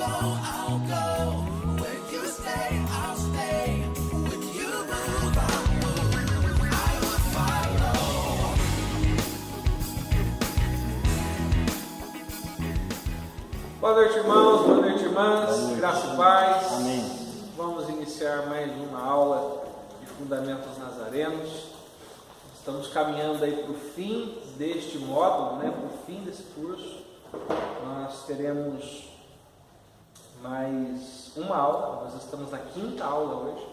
I'll go. When you stay, I'll stay. When you move, I'll move. I will follow. Boa noite, irmãos. Boa noite, irmãs. Boa noite. Graça e paz. Amém. Vamos iniciar mais uma aula de Fundamentos Nazarenos. Estamos caminhando aí para o fim deste módulo, para o fim desse curso. Nós teremos mais uma aula, nós estamos na 5ª aula hoje.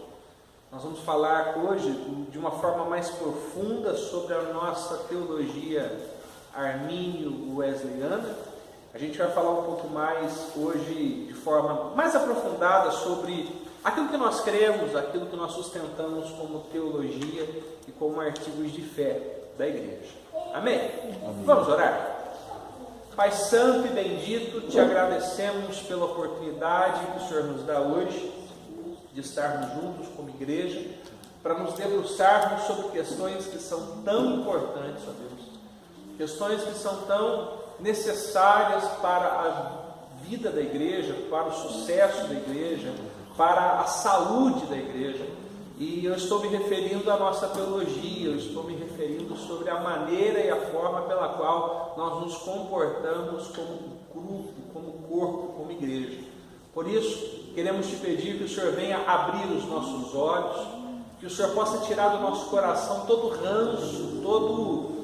Nós vamos falar hoje de uma forma mais profunda sobre a nossa teologia armínio-wesleyana. A gente vai falar um pouco mais hoje, de forma mais aprofundada, sobre aquilo que nós cremos, aquilo que nós sustentamos como teologia e como artigos de fé da igreja. Amém? Amém. Vamos orar? Pai santo e bendito, te agradecemos pela oportunidade que o Senhor nos dá hoje de estarmos juntos como igreja, para nos debruçarmos sobre questões que são tão importantes, ó Deus, questões que são tão necessárias para a vida da igreja, para o sucesso da igreja, para a saúde da igreja. E eu estou me referindo à nossa teologia, eu estou me referindo sobre a maneira e a forma pela qual nós nos comportamos como grupo, como corpo, como igreja. Por isso, queremos te pedir que o Senhor venha abrir os nossos olhos, que o Senhor possa tirar do nosso coração todo ranço, todo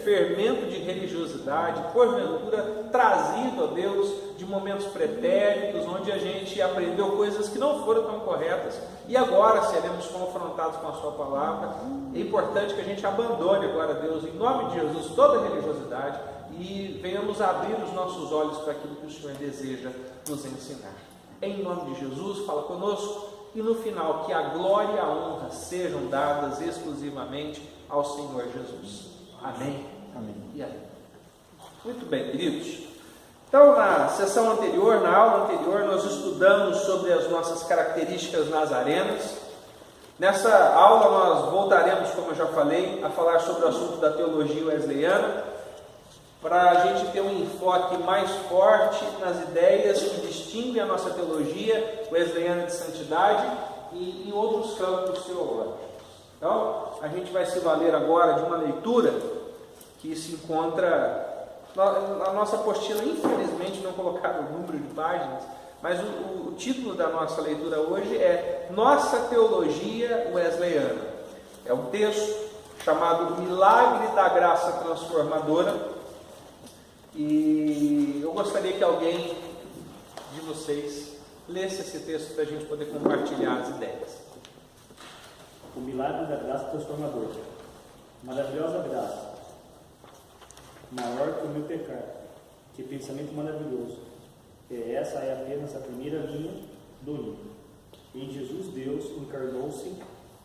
fermento de religiosidade, porventura trazido a Deus de momentos pretéritos, onde a gente aprendeu coisas que não foram tão corretas e agora seremos confrontados com a sua palavra. É importante que a gente abandone agora, Deus, em nome de Jesus, toda a religiosidade e venhamos abrir os nossos olhos para aquilo que o Senhor deseja nos ensinar. Em nome de Jesus, fala conosco e no final que a glória e a honra sejam dadas exclusivamente ao Senhor Jesus. Amém? Amém. E amém. Muito bem, queridos. Então, na sessão anterior, na aula anterior, nós estudamos sobre as nossas características nazarenas. Nessa aula nós voltaremos, como eu já falei, a falar sobre o assunto da teologia wesleyana, para a gente ter um enfoque mais forte nas ideias que distinguem a nossa teologia wesleyana de santidade e em outros campos teológicos. Então, a gente vai se valer agora de uma leitura que se encontra na nossa apostila. Infelizmente não colocaram o número de páginas, mas o título da nossa leitura hoje é Nossa Teologia Wesleyana. É um texto chamado Milagre da Graça Transformadora, e eu gostaria que alguém de vocês lesse esse texto para a gente poder compartilhar as ideias. O milagre da graça transformadora. Maravilhosa graça, maior que o meu pecado. Que pensamento maravilhoso. Essa é apenas a primeira linha do hino. Em Jesus, Deus encarnou-se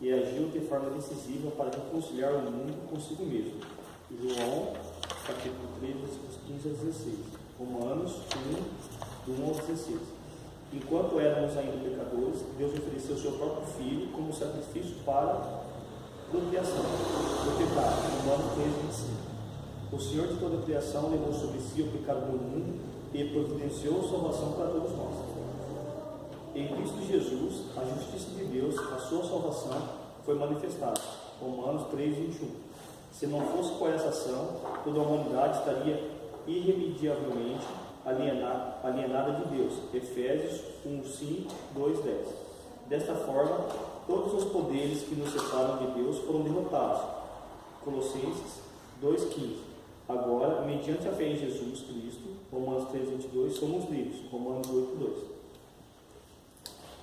e agiu de forma decisiva para reconciliar o mundo consigo mesmo. João, capítulo 3, versículos 15 a 16. Romanos 1, do 1 ao 16. Enquanto éramos ainda pecadores, Deus ofereceu seu próprio Filho como sacrifício para a propiciação do pecado. Romanos 3, 25. O Senhor de toda a criação levou sobre si o pecado do mundo e providenciou salvação para todos nós. Em Cristo Jesus, a justiça de Deus, a sua salvação, foi manifestada. Romanos 3, 21. Se não fosse por essa ação, toda a humanidade estaria irremediavelmente alienada de Deus. Efésios 1, 5, 2, 10. Desta forma, todos os poderes que nos separam de Deus foram derrotados. Colossenses 2, 15. Agora, mediante a fé em Jesus Cristo, Romanos 3, 22, somos livres. Romanos 8, 2.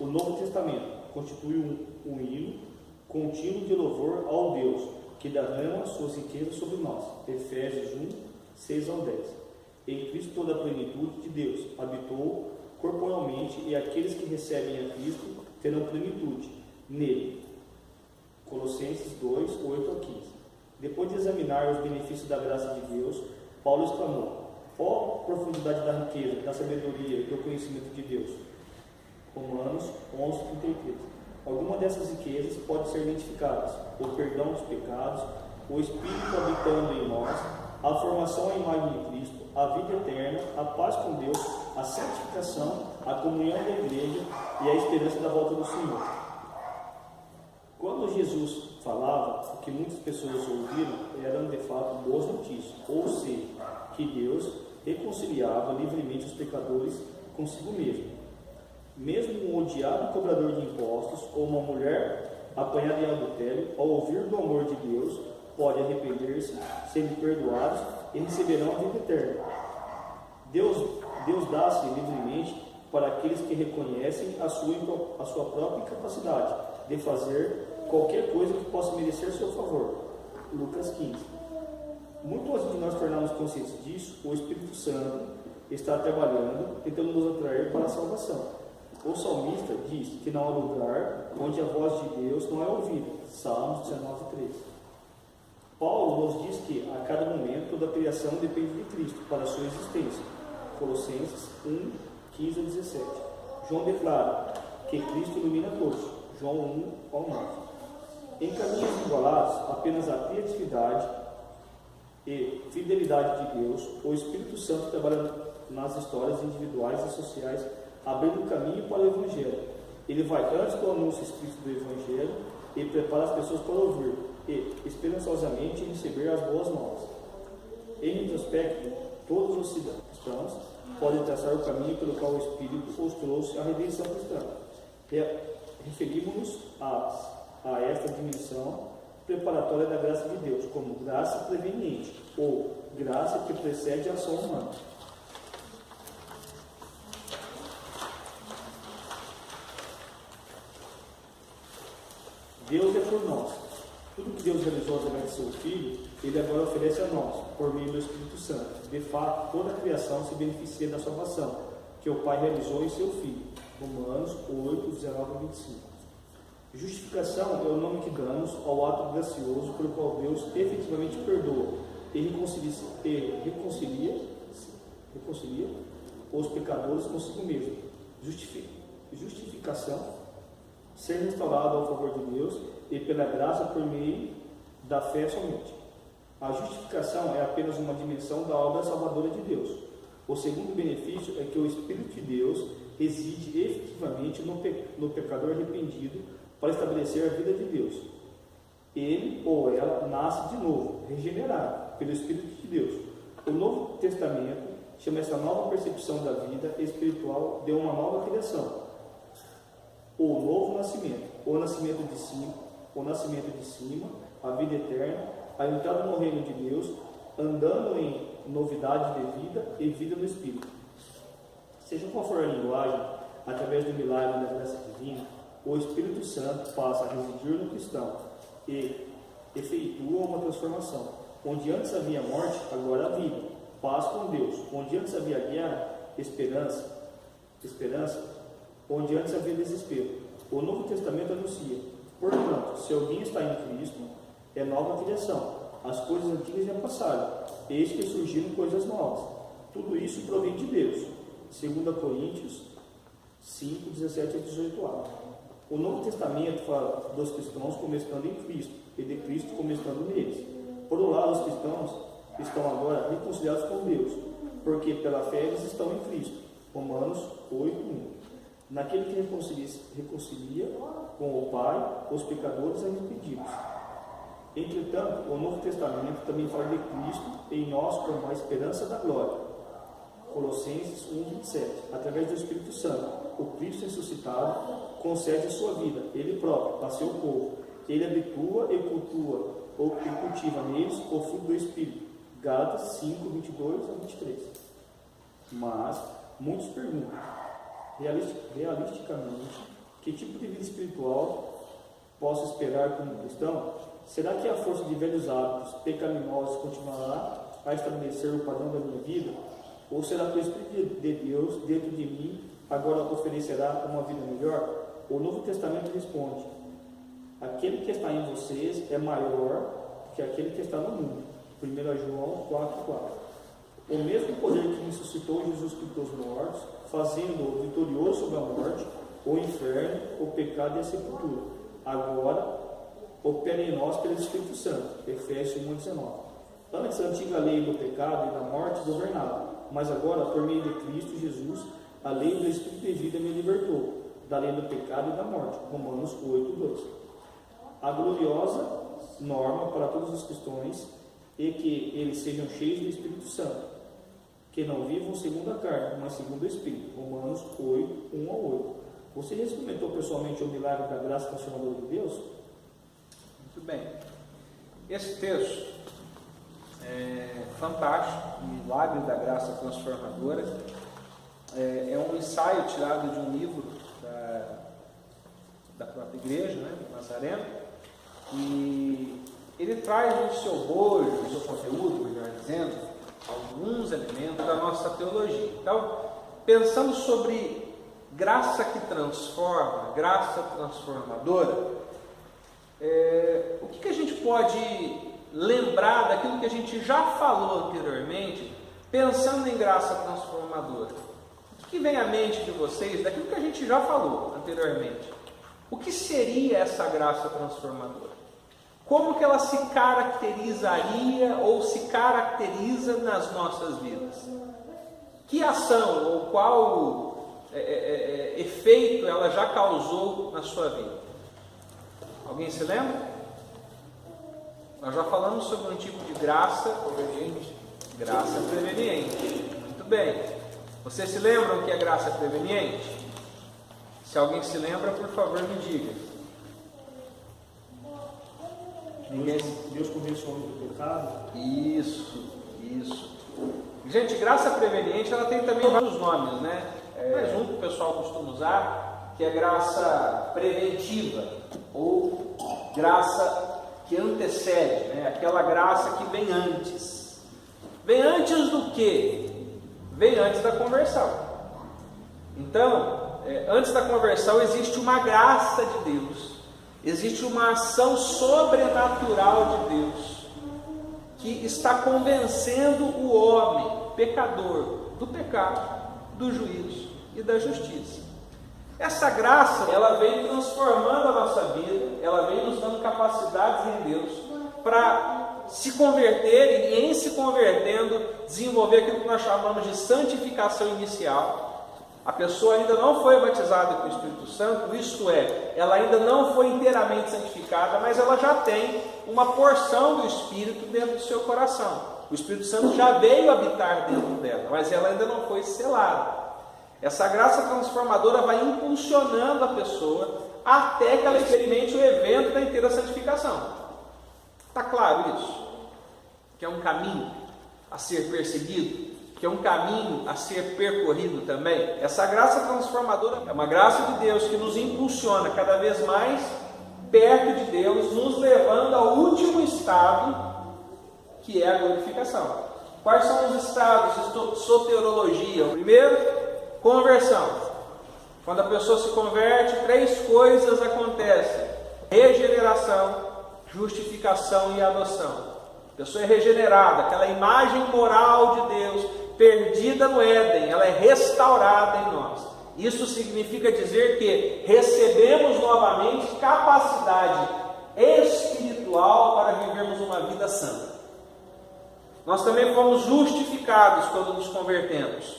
O Novo Testamento constitui um hino contínuo de louvor ao Deus que derrama suas riquezas sobre nós. Efésios 1, 6 ao 10. Em Cristo toda a plenitude de Deus habitou corporalmente e aqueles que recebem a Cristo terão plenitude nele. Colossenses 2, 8 a 15. Depois de examinar os benefícios da graça de Deus, Paulo exclamou: ó profundidade da riqueza, da sabedoria e do conhecimento de Deus. Romanos 11, 33. Alguma dessas riquezas pode ser identificadas: o perdão dos pecados, o Espírito habitando em nós, a formação à imagem de Cristo, a vida eterna, a paz com Deus, a santificação, a comunhão da igreja e a esperança da volta do Senhor. Quando Jesus falava, o que muitas pessoas ouviram eram de fato boas notícias, ou seja, que Deus reconciliava livremente os pecadores consigo mesmo. Mesmo um odiado cobrador de impostos ou uma mulher apanhada em adultério, ao ouvir do amor de Deus, pode arrepender-se, serem perdoados e receberão a vida eterna. Deus dá-se livremente para aqueles que reconhecem a sua própria incapacidade de fazer qualquer coisa que possa merecer seu favor. Lucas 15. Muito antes de nós tornarmos conscientes disso, o Espírito Santo está trabalhando, tentando nos atrair para a salvação. O salmista diz que não há lugar onde a voz de Deus não é ouvida. Salmos 19:3. Paulo nos diz que a cada momento toda a criação depende de Cristo para a sua existência. Colossenses 1:15-17. João declara que Cristo ilumina todos. João 1:9. Em caminhos igualados, apenas a criatividade e fidelidade de Deus, o Espírito Santo trabalha nas histórias individuais e sociais, abrindo o caminho para o Evangelho. Ele vai antes do anúncio escrito do Evangelho e prepara as pessoas para ouvir e, esperançosamente, receber as boas novas. Em retrospecto, todos os cidadãos cristãos podem traçar o caminho pelo qual o Espírito os trouxe à redenção cristã. Referimos-nos a esta dimensão preparatória da graça de Deus, como graça preveniente, ou graça que precede a ação humana. Deus é por nós. Tudo que Deus realizou através de seu Filho, Ele agora oferece a nós, por meio do Espírito Santo. De fato, toda a criação se beneficia da salvação que o Pai realizou em seu Filho. Romanos 8:19-25. Justificação é o nome que damos ao ato gracioso pelo qual Deus efetivamente perdoa e reconcilia os pecadores consigo mesmo. Justificação, ser restaurado ao favor de Deus e pela graça por meio da fé somente. A justificação é apenas uma dimensão da obra salvadora de Deus. O segundo benefício é que o Espírito de Deus reside efetivamente no pecador arrependido para estabelecer a vida de Deus. Ele ou ela nasce de novo, regenerado pelo Espírito de Deus. O Novo Testamento chama essa nova percepção da vida espiritual de uma nova criação. O novo nascimento, o nascimento de cima, a vida eterna, a entrada no reino de Deus, andando em novidade de vida e vida no Espírito. Seja qual for a linguagem, através do milagre da graça divina, o Espírito Santo passa a residir no cristão e efetua uma transformação. Onde antes havia morte, agora há vida, paz com Deus. Onde antes havia guerra, esperança. Onde antes havia desespero. O Novo Testamento anuncia: portanto, se alguém está em Cristo, é nova criação. As coisas antigas já passaram, eis que surgiram coisas novas. Tudo isso provém de Deus. 2 Coríntios 5:17-18a. O Novo Testamento fala dos cristãos começando em Cristo e de Cristo começando neles. Por um lado, os cristãos estão agora reconciliados com Deus, porque pela fé eles estão em Cristo. Romanos 8:1. Naquele que reconcilia com o Pai os pecadores arrependidos. Entretanto, o Novo Testamento também fala de Cristo em nós como a esperança da glória. Colossenses 1:27. Através do Espírito Santo, o Cristo ressuscitado concede a sua vida, Ele próprio, a seu povo. Ele habitua e cultiva neles o fruto do Espírito. Gálatas 5:22-23. Mas muitos perguntam, realisticamente, que tipo de vida espiritual posso esperar como cristão? Será que a força de velhos hábitos pecaminosos continuará a estabelecer o padrão da minha vida? Ou será que o Espírito de Deus dentro de mim agora oferecerá uma vida melhor? O Novo Testamento responde: aquele que está em vocês é maior que aquele que está no mundo. 1 João 4:4. O mesmo poder que ressuscitou Jesus dos mortos, fazendo-o vitorioso sobre a morte, o inferno, o pecado e a sepultura, agora opera em nós pelo Espírito Santo. Efésios 1:19. Antes, a antiga lei do pecado e da morte governava. mas agora, por meio de Cristo Jesus, a lei do Espírito de vida me libertou da lei do pecado e da morte. Romanos 8:2. A gloriosa norma para todos os cristãos é que eles sejam cheios do Espírito Santo, que não vivam segundo a carne, mas segundo o Espírito. Romanos 8:1-8. Você já experimentou pessoalmente o milagre da graça transformadora de Deus? Muito bem. Esse texto é fantástico, o milagre da graça transformadora. É um ensaio tirado de um livro da própria igreja, né, do Nazareno, e ele traz no seu bojo, no seu conteúdo, melhor dizendo, alguns elementos da nossa teologia. Então, pensando sobre graça que transforma, graça transformadora, o que a gente pode lembrar daquilo que a gente já falou anteriormente, pensando em graça transformadora? O que vem à mente de vocês daquilo que a gente já falou anteriormente? O que seria essa graça transformadora? Como que ela se caracterizaria ou se caracteriza nas nossas vidas? Que ação ou qual efeito ela já causou na sua vida? Alguém se lembra? Nós já falamos sobre um tipo de graça preveniente. Graça preveniente. Muito bem. Vocês se lembram que é graça preveniente? Se alguém se lembra, por favor, me diga. Deus convenceu do pecado. Isso. Gente, graça preveniente, ela tem também vários nomes, né? Mais um que o pessoal costuma usar, que é graça preventiva, ou graça que antecede, né? Aquela graça que vem antes. Vem antes do quê? Vem antes da conversão. Então, antes da conversão existe uma graça de Deus, existe uma ação sobrenatural de Deus, que está convencendo o homem, pecador, do pecado, do juízo e da justiça. Essa graça, ela vem transformando a nossa vida, ela vem nos dando capacidades em Deus, para se converter e, em se convertendo, desenvolver aquilo que nós chamamos de santificação inicial. A pessoa ainda não foi batizada com o Espírito Santo, isto é, ela ainda não foi inteiramente santificada, mas ela já tem uma porção do Espírito dentro do seu coração. O Espírito Santo já veio habitar dentro dela, mas ela ainda não foi selada. Essa graça transformadora vai impulsionando a pessoa até que ela experimente o evento da inteira santificação. Está claro isso? Que é um caminho a ser perseguido, que é um caminho a ser percorrido também. Essa graça transformadora é uma graça de Deus que nos impulsiona cada vez mais perto de Deus, nos levando ao último estado, que é a glorificação. Quais são os estados de soteriologia? O primeiro, conversão. Quando a pessoa se converte, 3 coisas acontecem: regeneração, justificação e adoção. A pessoa é regenerada, aquela imagem moral de Deus perdida no Éden, ela é restaurada em nós. Isso significa dizer que recebemos novamente capacidade espiritual para vivermos uma vida santa. Nós também fomos justificados quando nos convertemos.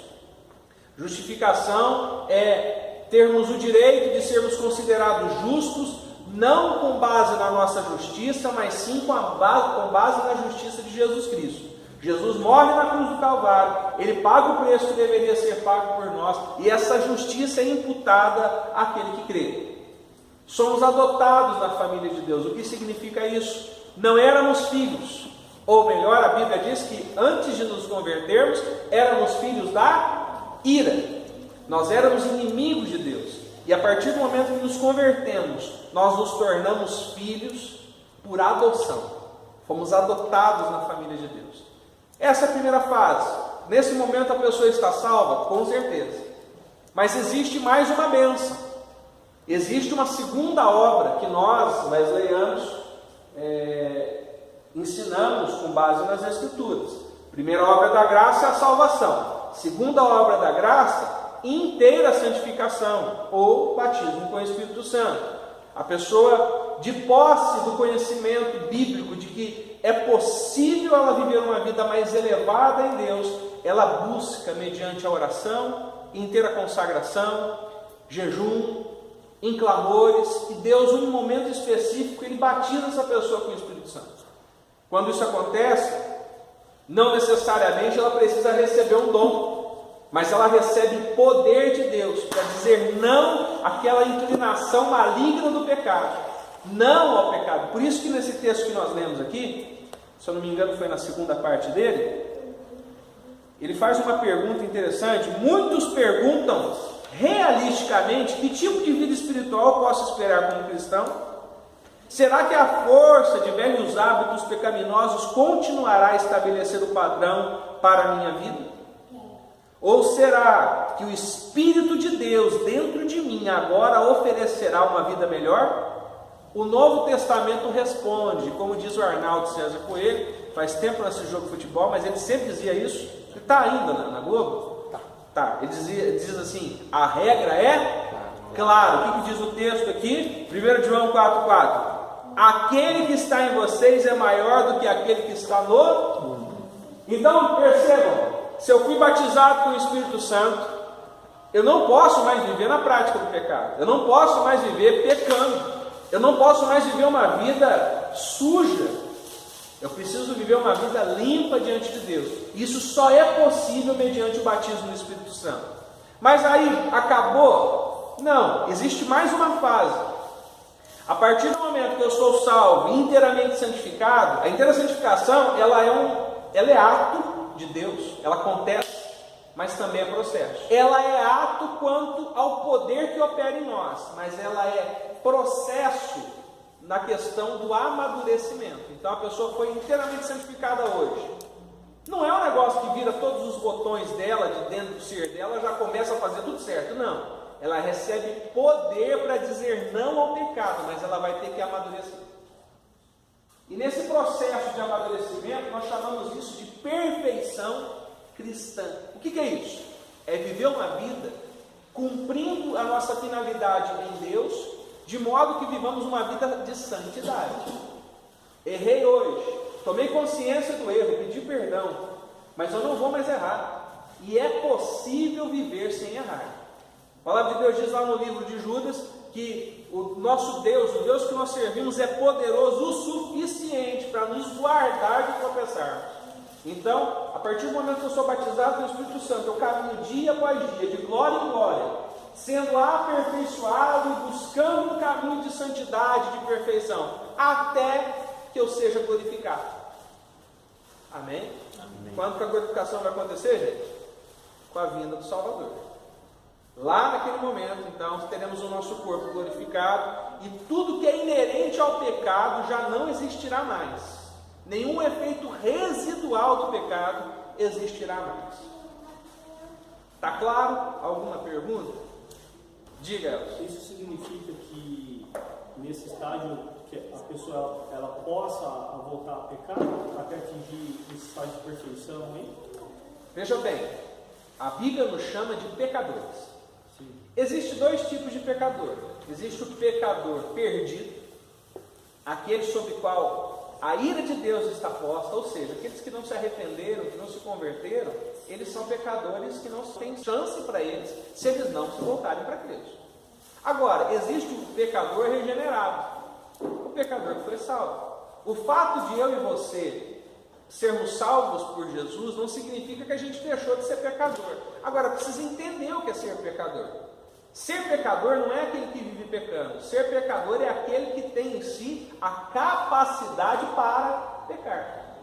Justificação é termos o direito de sermos considerados justos, não com base na nossa justiça, mas sim com base na justiça de Jesus Cristo. Jesus morre na cruz do Calvário, Ele paga o preço que deveria ser pago por nós, e essa justiça é imputada àquele que crê. Somos adotados na família de Deus. O que significa isso? Não éramos filhos, ou melhor, a Bíblia diz que antes de nos convertermos, éramos filhos da ira. Nós éramos inimigos de Deus. E a partir do momento que nos convertemos, nós nos tornamos filhos por adoção. Fomos adotados na família de Deus. Essa é a primeira fase. Nesse momento a pessoa está salva? Com certeza. Mas existe mais uma bênção. Existe uma segunda obra que nós, wesleyans, ensinamos com base nas Escrituras. Primeira obra da graça é a salvação. Segunda obra da graça, inteira santificação, ou batismo com o Espírito Santo. A pessoa, de posse do conhecimento bíblico de que é possível ela viver uma vida mais elevada em Deus, ela busca mediante a oração, inteira consagração, jejum, em clamores, e Deus, em um momento específico, Ele batiza essa pessoa com o Espírito Santo. Quando isso acontece, não necessariamente ela precisa receber um dom, mas ela recebe poder de Deus para dizer não àquela inclinação maligna do pecado, não ao pecado. Por isso que nesse texto que nós lemos aqui, se eu não me engano foi na segunda parte dele, ele faz uma pergunta interessante. Muitos perguntam realisticamente que tipo de vida espiritual eu posso esperar como cristão? Será que a força de velhos hábitos pecaminosos continuará a estabelecer o padrão para a minha vida? Ou será que o Espírito de Deus dentro de mim agora oferecerá uma vida melhor? O Novo Testamento responde, como diz o Arnaldo César Coelho, faz tempo nesse jogo de futebol, mas ele sempre dizia isso. Ele está ainda na Globo? Tá. Ele diz assim, a regra é claro. O que diz o texto aqui? 1 João 4,4. Aquele que está em vocês é maior do que aquele que está no mundo. Então percebam, se eu fui batizado com o Espírito Santo, eu não posso mais viver na prática do pecado, eu não posso mais viver pecando, eu não posso mais viver uma vida suja, eu preciso viver uma vida limpa diante de Deus. Isso só é possível mediante o batismo no Espírito Santo. Mas aí, acabou? Não, existe mais uma fase. A partir do momento que eu sou salvo, inteiramente santificado, a inteira santificação, ela é ato de Deus, ela acontece, mas também é processo. Ela é ato quanto ao poder que opera em nós, mas ela é processo na questão do amadurecimento. Então a pessoa foi inteiramente santificada hoje. Não é um negócio que vira todos os botões dela, de dentro do ser dela, já começa a fazer tudo certo. Não. Ela recebe poder para dizer não ao pecado, mas ela vai ter que amadurecer. E nesse processo de amadurecimento, nós chamamos isso de perfeição cristã. O que é isso? É viver uma vida cumprindo a nossa finalidade em Deus, de modo que vivamos uma vida de santidade. Errei hoje, tomei consciência do erro, pedi perdão, mas eu não vou mais errar. E é possível viver sem errar. A palavra de Deus diz lá no livro de Judas que o nosso Deus, o Deus que nós servimos, é poderoso o suficiente para nos guardar de tropeçarmos. Então, a partir do momento que eu sou batizado pelo Espírito Santo, eu caminho dia após dia, de glória em glória, sendo aperfeiçoado e buscando um caminho de santidade, de perfeição, até que eu seja glorificado. Amém? Amém. Quando que a glorificação vai acontecer, gente? Com a vinda do Salvador. Lá naquele momento, então, teremos o nosso corpo glorificado e tudo que é inerente ao pecado já não existirá mais. Nenhum efeito residual do pecado existirá mais. Está claro? Alguma pergunta? Diga, Elcio. Isso significa que nesse estágio que a pessoa ela possa voltar a pecar até atingir esse estágio de perfeição, hein? Veja bem, a Bíblia nos chama de pecadores. Existem dois tipos de pecador. Existe o pecador perdido, aquele sobre o qual a ira de Deus está posta, ou seja, aqueles que não se arrependeram, que não se converteram, eles são pecadores que não têm chance para eles, se eles não se voltarem para Cristo. Agora, existe o pecador regenerado, o pecador que foi salvo. O fato de eu e você sermos salvos por Jesus não significa que a gente deixou de ser pecador. Agora, precisa entender o que é ser pecador. Ser pecador não é aquele que vive pecando. Ser pecador é aquele que tem em si a capacidade para pecar.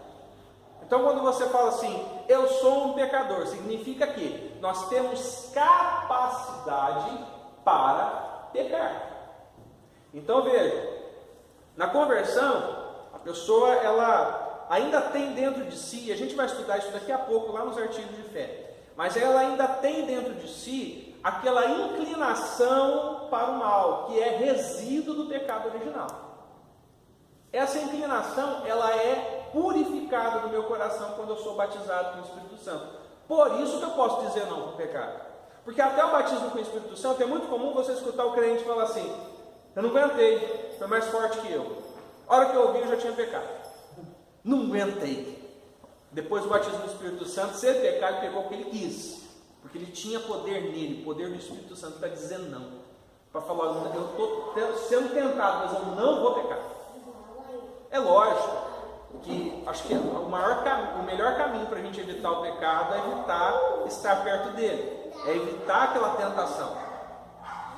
Então, quando você fala assim, eu sou um pecador, significa que nós temos capacidade para pecar. Então, veja, na conversão, a pessoa, ela ainda tem dentro de si, e a gente vai estudar isso daqui a pouco lá nos artigos de fé, mas ela ainda tem dentro de si aquela inclinação para o mal, que é resíduo do pecado original. Essa inclinação, ela é purificada no meu coração quando eu sou batizado com o Espírito Santo. Por isso que eu posso dizer não para o pecado. Porque até o batismo com o Espírito Santo é muito comum você escutar o crente falar assim, eu não aguentei, foi mais forte que eu. A hora que eu ouvi, eu já tinha pecado. Não aguentei. depois do batismo do Espírito Santo, se ele pecar, ele pegou o que ele quis, porque ele tinha poder nele, poder do Espírito Santo para dizer não, para falar, eu estou sendo tentado, mas eu não vou pecar. É lógico que acho que o melhor caminho para a gente evitar o pecado é evitar estar perto dele, é evitar aquela tentação.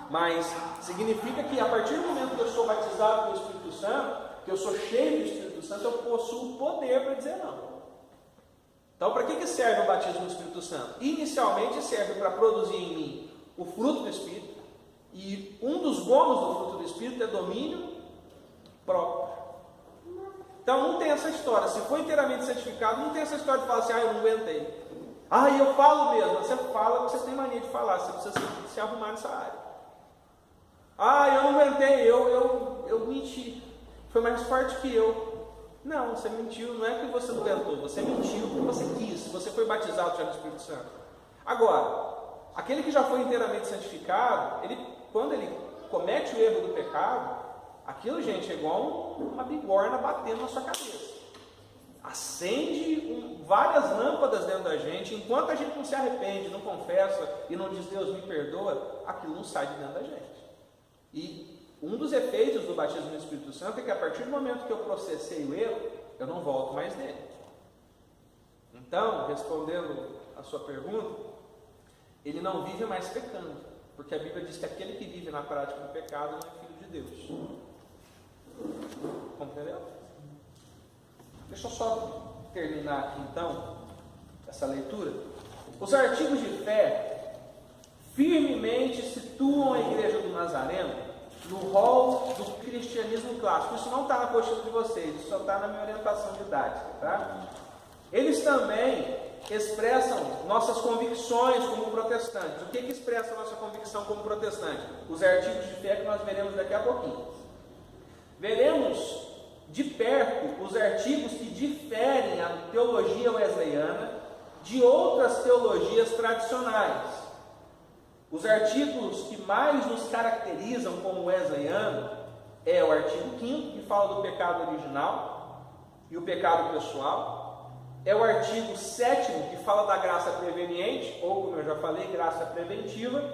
Mas significa que a partir do momento que eu sou batizado pelo Espírito Santo, que eu sou cheio do Espírito Santo, eu possuo poder para dizer não. Então, para que serve o batismo do Espírito Santo? Inicialmente serve para produzir em mim o fruto do Espírito, e um dos bônus do fruto do Espírito é domínio próprio. Então não tem essa história, se for inteiramente santificado, não tem essa história de falar assim, eu não aguentei. Eu falo mesmo. Você fala porque você tem mania de falar, você precisa se arrumar nessa área. Eu não aguentei, eu menti, foi mais forte que eu. Não, você mentiu, não é que você não aguentou, você mentiu porque você quis, você foi batizado já no Espírito Santo. Agora, aquele que já foi inteiramente santificado, quando ele comete o erro do pecado, aquilo, gente, é igual uma bigorna batendo na sua cabeça. Acende várias lâmpadas dentro da gente. Enquanto a gente não se arrepende, não confessa e não diz Deus me perdoa, aquilo não sai de dentro da gente. E um dos efeitos do batismo no Espírito Santo é que a partir do momento que eu processei o erro, eu não volto mais nele. Então, respondendo a sua pergunta, ele não vive mais pecando, porque a Bíblia diz que aquele que vive na prática do pecado não é filho de Deus. Compreendeu? Deixa eu só terminar aqui então essa leitura. Os artigos de fé firmemente situam a Igreja do Nazareno no rol do cristianismo clássico. Isso não está na apostila de vocês, isso só está na minha orientação didática, tá? Eles também expressam nossas convicções como protestantes. O que expressa a nossa convicção como protestante? Os artigos de fé que nós veremos daqui a pouquinho. Veremos de perto os artigos que diferem a teologia wesleyana de outras teologias tradicionais. Os artigos que mais nos caracterizam como wesleyano é o artigo 5º, que fala do pecado original e o pecado pessoal. É o artigo 7º, que fala da graça preveniente, ou, como eu já falei, graça preventiva.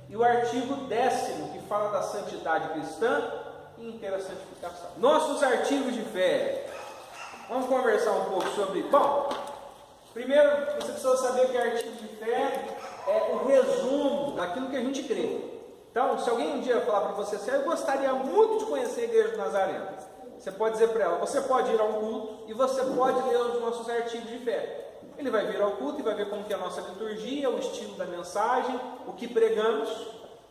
E o artigo 10º, que fala da santidade cristã e inteira santificação. Nossos artigos de fé. Vamos conversar um pouco sobre... Bom, primeiro você precisa saber que artigo de fé é o resumo daquilo que a gente crê. Então, se alguém um dia falar para você assim, eu gostaria muito de conhecer a Igreja do Nazareno, você pode dizer para ela, você pode ir a um culto e você pode ler os nossos artigos de fé. Ele vai vir ao culto e vai ver como que é a nossa liturgia, o estilo da mensagem, o que pregamos,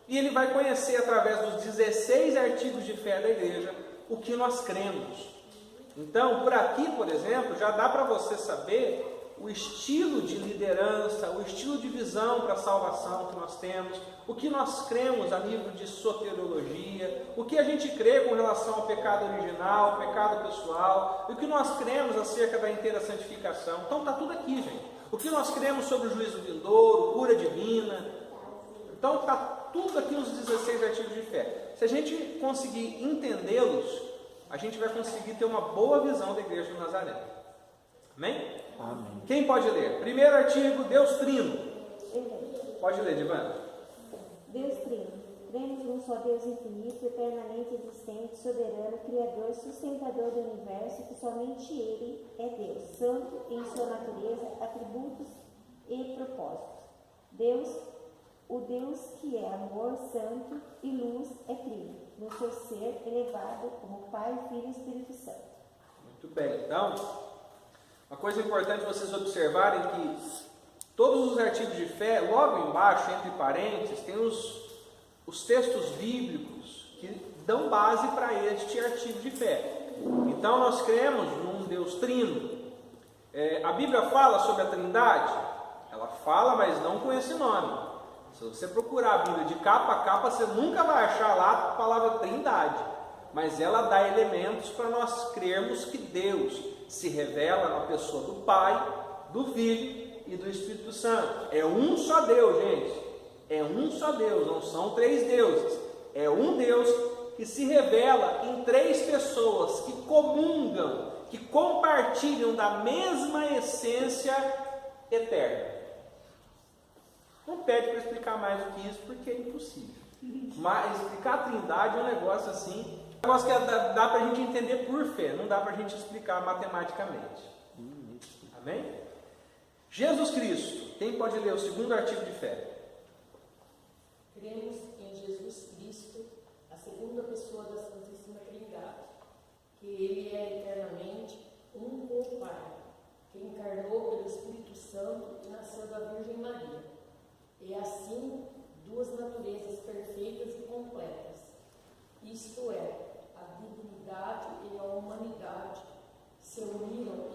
e ele vai conhecer através dos 16 artigos de fé da igreja o que nós cremos. Então, por aqui, por exemplo, já dá para você saber o estilo de liderança, o estilo de visão para a salvação que nós temos, o que nós cremos a nível de soteriologia, o que a gente crê com relação ao pecado original, ao pecado pessoal, o que nós cremos acerca da inteira santificação. Então está tudo aqui, gente. O que nós cremos sobre o juízo vindouro, cura divina. Então está tudo aqui nos 16 artigos de fé. Se a gente conseguir entendê-los, a gente vai conseguir ter uma boa visão da Igreja do Nazareno. Amém? Amém. Quem pode ler? Primeiro artigo, Deus Trino. Pode ler, Divana. Deus Trino. Cremos num só Deus infinito, eternamente existente, soberano, criador, sustentador do universo, que somente Ele é Deus, santo em sua natureza, atributos e propósitos. Deus, o Deus que é amor, santo e luz, é trino, no seu ser elevado como Pai, Filho e Espírito Santo. Muito bem, então, uma coisa importante vocês observarem que todos os artigos de fé, logo embaixo, entre parênteses, tem os textos bíblicos que dão base para este artigo de fé. Então nós cremos num Deus trino. A Bíblia fala sobre a Trindade? Ela fala, mas não com esse nome. Se você procurar a Bíblia de capa a capa, você nunca vai achar lá a palavra Trindade. Mas ela dá elementos para nós crermos que Deus se revela na pessoa do Pai, do Filho e do Espírito Santo. É um só Deus, gente. É um só Deus, não são três deuses. É um Deus que se revela em três pessoas que comungam, que compartilham da mesma essência eterna. Não pede para explicar mais do que isso, porque é impossível. Mas explicar a Trindade é um negócio assim, um negócio que dá para a gente entender por fé, não dá para a gente explicar matematicamente. Amém? Jesus Cristo. Quem pode ler o segundo artigo de fé? Cremos em Jesus Cristo, a segunda pessoa da Santíssima Trindade, que Ele é eternamente um com o Pai, que encarnou pelo Espírito Santo e nasceu da Virgem Maria. E assim, duas naturezas perfeitas e completas, isto é, a divinidade e a humanidade, se uniram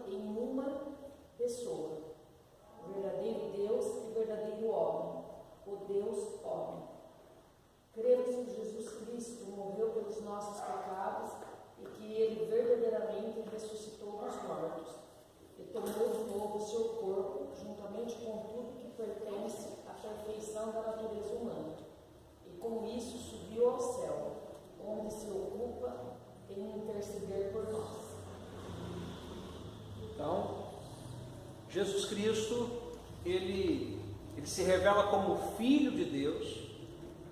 em uma pessoa, o verdadeiro Deus e verdadeiro homem, o Deus homem. Cremos que Jesus Cristo morreu pelos nossos pecados e que Ele verdadeiramente ressuscitou dos mortos e tomou de novo o seu corpo, juntamente com tudo que pertence à perfeição da natureza humana. E com isso subiu ao céu, onde se ocupa em interceder por nós. Então, Jesus Cristo, ele se revela como Filho de Deus,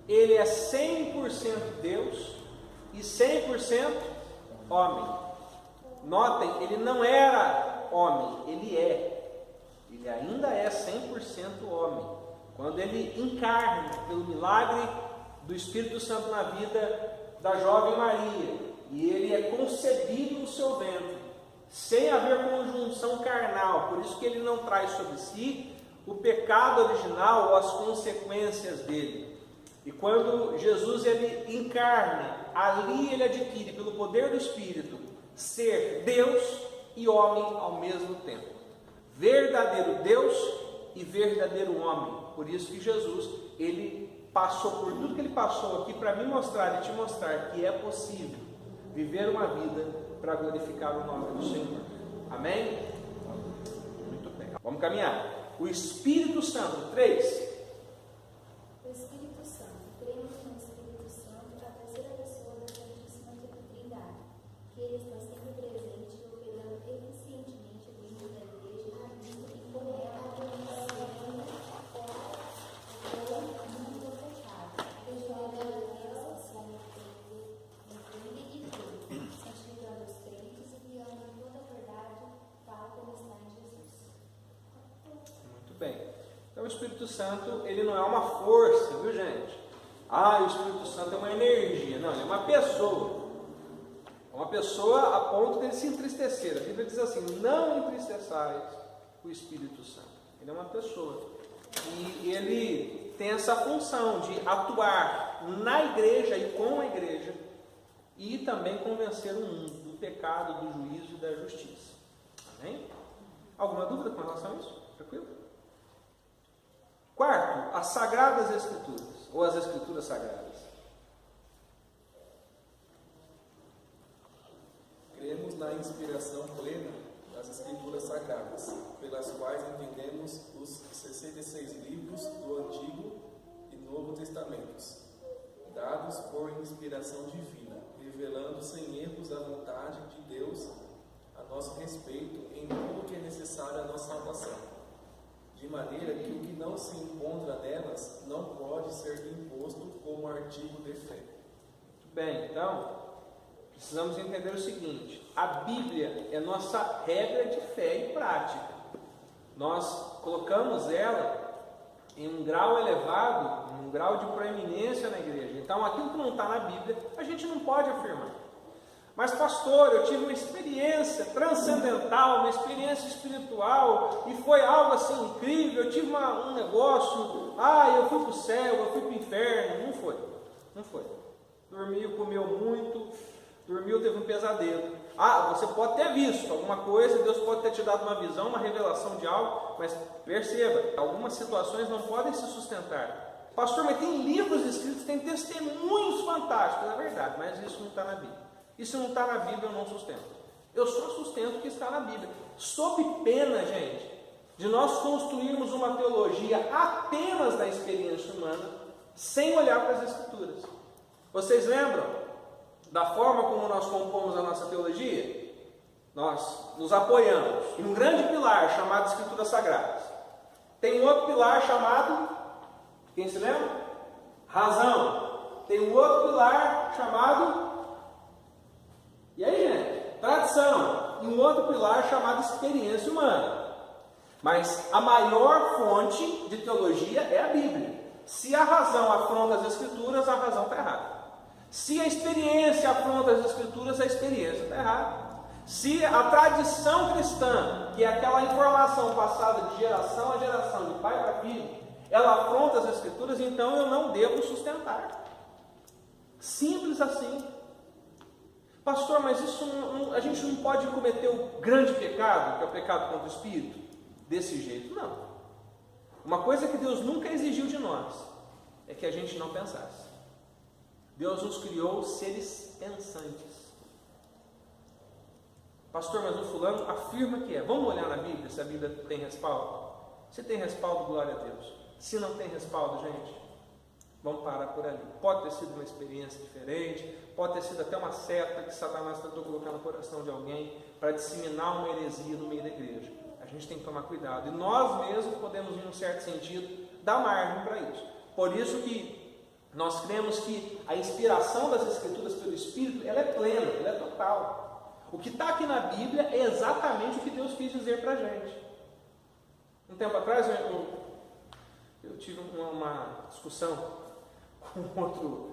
ele é 100% Deus e 100% homem. Notem, ele não era homem, ele ainda é 100% homem. Quando ele encarna pelo milagre do Espírito Santo na vida da jovem Maria, e ele é concebido no seu ventre, sem haver conjunção carnal, por isso que ele não traz sobre si o pecado original ou as consequências dele. E quando Jesus ele encarna, ali ele adquire, pelo poder do Espírito, ser Deus e homem ao mesmo tempo. Verdadeiro Deus e verdadeiro homem. Por isso que Jesus, ele passou por tudo que ele passou aqui para me mostrar e te mostrar que é possível viver uma vida para glorificar o nome do Senhor. Amém? Muito bem. Vamos caminhar. O Espírito Santo, 3. O Espírito Santo. Cremos no Espírito Santo, a terceira pessoa da Santíssima Trindade, que Ele está sempre presente e operando eficientemente dentro da Igreja e com ela vencendo o mundo do pecado, regenerando a Deus acima inclusive e tudo, santificando os crentes e guiando em toda a verdade, tal como está em Jesus. Muito bem. Então o Espírito Santo, ele não é uma força, viu gente? O Espírito Santo é uma energia. Não, ele é uma pessoa. É uma pessoa a ponto de ele se entristecer. A Bíblia diz assim, não entristeçais o Espírito Santo. Ele é uma pessoa. E ele tem essa função de atuar na igreja e com a igreja e também convencer o mundo do pecado, do juízo e da justiça. Amém? Alguma dúvida com relação a isso? Tranquilo? Quarto, as Sagradas Escrituras, ou as Escrituras Sagradas. Cremos na inspiração plena das Escrituras Sagradas, pelas quais entendemos os 66 livros do Antigo e Novo Testamentos, dados por inspiração divina, revelando sem erros a vontade de Deus a nosso respeito em tudo que é necessário à nossa salvação, de maneira que o que não se encontra nelas não pode ser imposto como artigo de fé. Muito bem, então, precisamos entender o seguinte: a Bíblia é nossa regra de fé e prática. Nós colocamos ela em um grau elevado, em um grau de proeminência na igreja. Então, aquilo que não está na Bíblia, a gente não pode afirmar. Mas pastor, eu tive uma experiência transcendental, uma experiência espiritual, e foi algo assim incrível, eu tive um negócio, eu fui para o céu, eu fui para o inferno. Não foi. Dormiu, comeu muito, dormiu, teve um pesadelo. Você pode ter visto alguma coisa, Deus pode ter te dado uma visão, uma revelação de algo, mas perceba, algumas situações não podem se sustentar. Pastor, mas tem livros escritos, tem testemunhos fantásticos, é verdade, mas isso não está na Bíblia. E se não está na Bíblia, eu não sustento. Eu só sustento o que está na Bíblia. Sob pena, gente, de nós construirmos uma teologia apenas da experiência humana, sem olhar para as Escrituras. Vocês lembram da forma como nós compomos a nossa teologia? Nós nos apoiamos em um grande pilar chamado Escrituras Sagradas. Tem um outro pilar chamado, quem se lembra? Razão. Tem um outro pilar chamado, e aí, gente? Tradição. E um outro pilar chamado experiência humana. Mas a maior fonte de teologia é a Bíblia. Se a razão afronta as Escrituras, a razão está errada. Se a experiência afronta as Escrituras, a experiência está errada. Se a tradição cristã, que é aquela informação passada de geração a geração, de pai para filho, ela afronta as Escrituras, então eu não devo sustentar. Simples assim. Pastor, mas isso a gente não pode cometer o grande pecado, que é o pecado contra o Espírito? Desse jeito, não. Uma coisa que Deus nunca exigiu de nós é que a gente não pensasse. Deus nos criou seres pensantes. Pastor, mas o fulano afirma que é. Vamos olhar na Bíblia, se a Bíblia tem respaldo? Se tem respaldo, glória a Deus. Se não tem respaldo, gente, vamos parar por ali. Pode ter sido uma experiência diferente, pode ter sido até uma seta que Satanás tentou colocar no coração de alguém para disseminar uma heresia no meio da igreja. A gente tem que tomar cuidado. E nós mesmos podemos, em um certo sentido, dar margem para isso. Por isso que nós cremos que a inspiração das Escrituras pelo Espírito, ela é plena, ela é total. O que está aqui na Bíblia é exatamente o que Deus quis dizer para a gente. Um tempo atrás, eu tive uma discussão com outro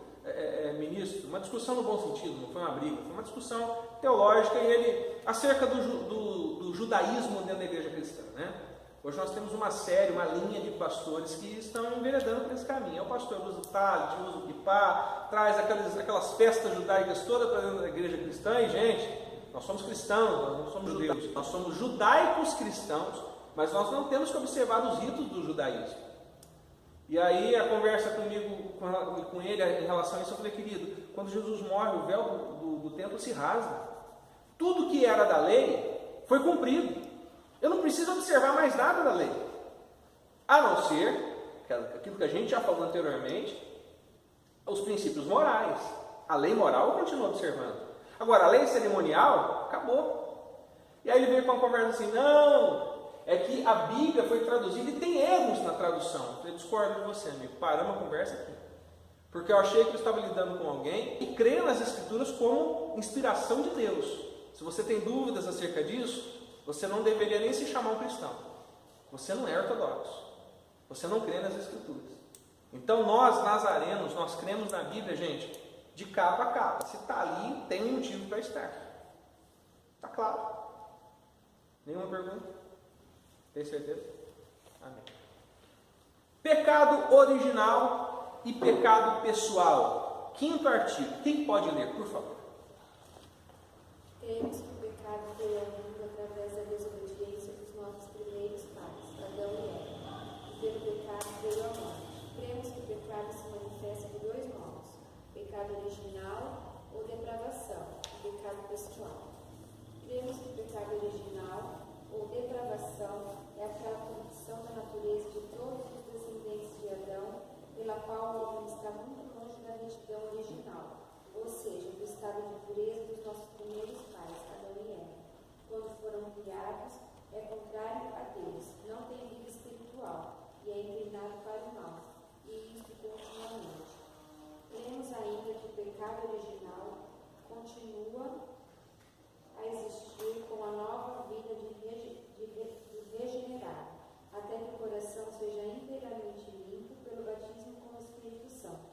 ministro, uma discussão no bom sentido, não foi uma briga, foi uma discussão teológica, e ele, acerca do judaísmo dentro da igreja cristã, né? Hoje nós temos uma série, uma linha de pastores que estão enveredando por esse caminho. É o pastor usa o talit, usa o kipá, traz aquelas festas judaicas todas para dentro da igreja cristã, e gente, nós somos cristãos, nós não somos judeus, nós somos judaicos cristãos, mas nós não temos que observar os ritos do judaísmo. E aí a conversa comigo, com ele em relação a isso, eu falei, querido, quando Jesus morre, o véu do templo se rasga. Tudo que era da lei foi cumprido. Eu não preciso observar mais nada da lei. A não ser, aquilo que a gente já falou anteriormente, os princípios morais. A lei moral eu continuo observando. Agora, a lei cerimonial, acabou. E aí ele veio com uma conversa assim, não, é que a Bíblia foi traduzida e tem erros na tradução. Eu discordo de você, amigo. Paramos a conversa aqui. Porque eu achei que eu estava lidando com alguém que crê nas Escrituras como inspiração de Deus. Se você tem dúvidas acerca disso, você não deveria nem se chamar um cristão. Você não é ortodoxo. Você não crê nas Escrituras. Então nós, nazarenos, nós cremos na Bíblia, gente, de capa a capa. Se está ali, tem um motivo para estar. Está claro? Nenhuma pergunta? Tem certeza? Amém. Pecado original e pecado pessoal. 5º artigo. Quem pode ler, por favor? Cremos que o pecado foi havido através da desobediência dos nossos primeiros pais, Adão e Eva. E pelo pecado veio a morte. Cremos que o pecado se manifesta de dois modos: pecado original ou depravação, e pecado pessoal. Cremos que o pecado original ou depravação é aquela condição da natureza de todos os descendentes de Adão, pela qual o homem está muito longe da retidão original, ou seja, do estado de pureza dos nossos primeiros pais, Adão e Eva. Quando foram criados, é contrário a Deus, não tem vida espiritual e é inclinado para o mal, e isto continuamente. Cremos ainda que o pecado original continua a existir com a nova vida de regenerado, até que o coração seja inteiramente limpo pelo batismo com o Espírito Santo.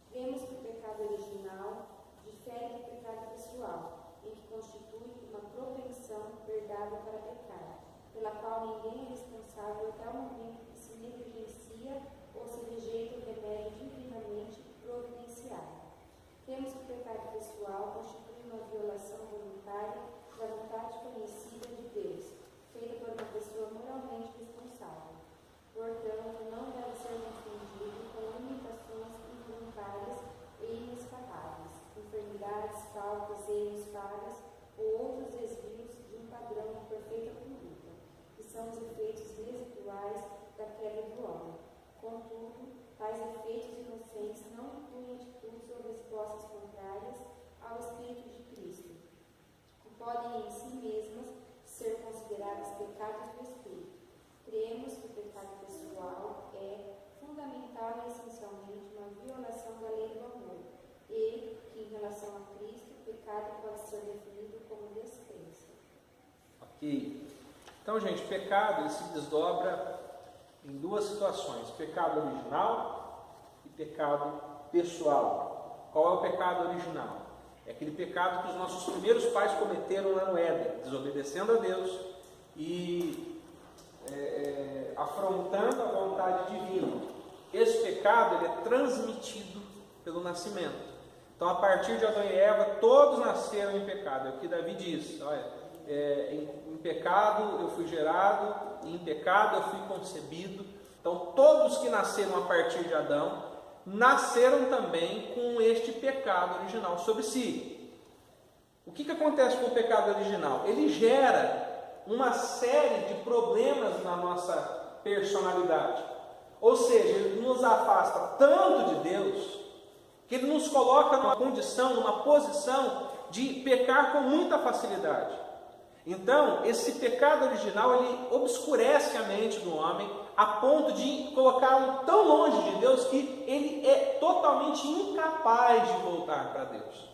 Cremos que o pecado original difere do pecado pessoal, em que constitui uma propensão herdada para pecar, pela qual ninguém é responsável até o momento que se negligencia ou se rejeita o remédio divinamente providenciado. Temos que o pecado pessoal constitui uma violação voluntária da vontade conhecida de Deus, feita por uma pessoa moralmente responsável. Portanto, não deve ser confundido com limitações involuntárias e inescapáveis, enfermidades, faltas, erros, falhas ou outros desvios de um padrão de perfeita conduta, que são os efeitos residuais da queda do homem. Contudo, tais efeitos inocentes não incluem atitudes ou respostas contrárias ao Espírito de Cristo. O podem em si mesmas ser consideradas pecados do espírito. Cremos que o pecado pessoal é fundamental e essencialmente uma violação da lei do amor e que, em relação a Cristo, o pecado pode ser definido como descrença. Ok. Então, gente, pecado ele se desdobra em duas situações: pecado original e pecado pessoal. Qual é o pecado original? É aquele pecado que os nossos primeiros pais cometeram lá no Éden, desobedecendo a Deus e afrontando a vontade divina. Esse pecado ele é transmitido pelo nascimento. Então, a partir de Adão e Eva, todos nasceram em pecado. É o que Davi diz: olha, em pecado eu fui gerado, e em pecado eu fui concebido. Então, todos que nasceram a partir de Adão, nasceram também com este pecado original sobre si. O que acontece com o pecado original? Ele gera uma série de problemas na nossa personalidade. Ou seja, ele nos afasta tanto de Deus, que ele nos coloca numa condição, numa posição de pecar com muita facilidade. Então, esse pecado original, ele obscurece a mente do homem a ponto de colocá-lo tão longe de Deus que ele é totalmente incapaz de voltar para Deus.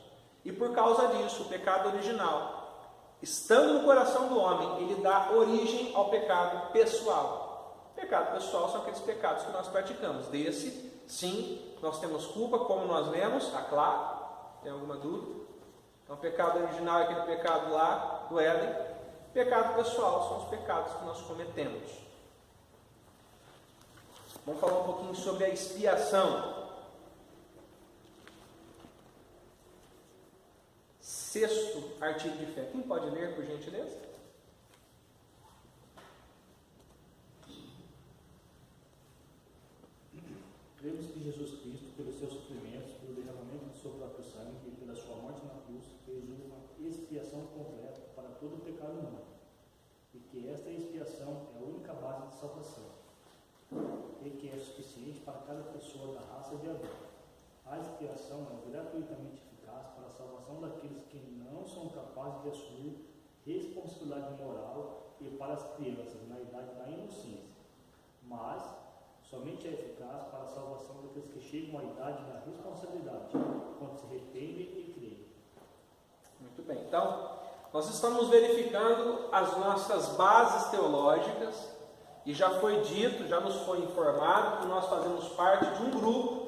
E por causa disso, o pecado original, estando no coração do homem, ele dá origem ao pecado pessoal. Pecado pessoal são aqueles pecados que nós praticamos. Desse, sim, nós temos culpa, como nós lemos, está claro? Tem alguma dúvida? Então, o pecado original é aquele pecado lá do Éden. Pecado pessoal são os pecados que nós cometemos. Vamos falar um pouquinho sobre a expiação. Sexto artigo de fé. Quem pode ler, por gentileza? Cremos que Jesus Cristo, pelos seus sofrimentos, pelo derramamento do seu próprio sangue e pela sua morte na cruz, fez uma expiação completa para todo o pecado humano, e que esta expiação é a única base de salvação, e que é suficiente para cada pessoa da raça de Adão. A expiação é gratuitamente eficaz para a salvação daqueles que não são capazes de assumir responsabilidade moral e para as crianças na idade da inocência, mas somente é eficaz para a salvação daqueles que chegam à idade da responsabilidade, quando se arrependem e creem. Muito bem. Então, nós estamos verificando as nossas bases teológicas e já foi dito, já nos foi informado que nós fazemos parte de um grupo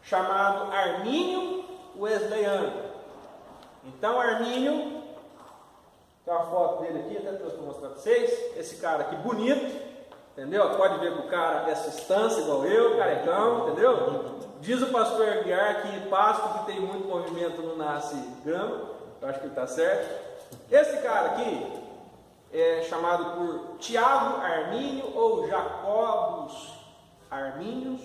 chamado Armínio Wesleyano. Então, Armínio, tem uma foto dele aqui, até trouxe para mostrar para vocês, esse cara aqui bonito, entendeu? Pode ver que o cara é sustância igual eu, carecão, entendeu? Diz o pastor Aguiar que pasto que tem muito movimento não nasce grama. Eu acho que ele está certo. Esse cara aqui é chamado por Tiago Armínio ou Jacobus Armínios.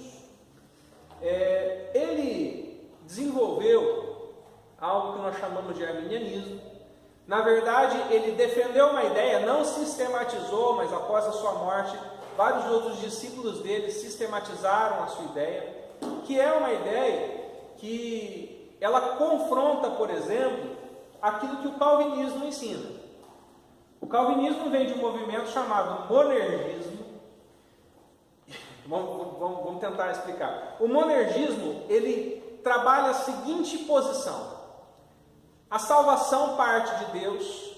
Ele desenvolveu algo que nós chamamos de arminianismo. Na verdade, ele defendeu uma ideia, não sistematizou, mas após a sua morte, vários outros discípulos dele sistematizaram a sua ideia, que é uma ideia que ela confronta, por exemplo, aquilo que o calvinismo ensina. O calvinismo vem de um movimento chamado monergismo. Vamos tentar explicar. O monergismo, ele trabalha a seguinte posição: a salvação parte de Deus,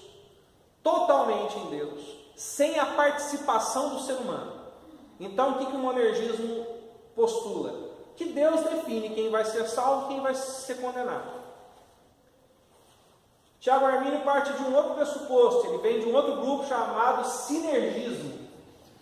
totalmente em Deus, sem a participação do ser humano. Então, o que o monergismo postula? Que Deus define quem vai ser salvo e quem vai ser condenado. Tiago Armínio parte de um outro pressuposto, ele vem de um outro grupo chamado sinergismo,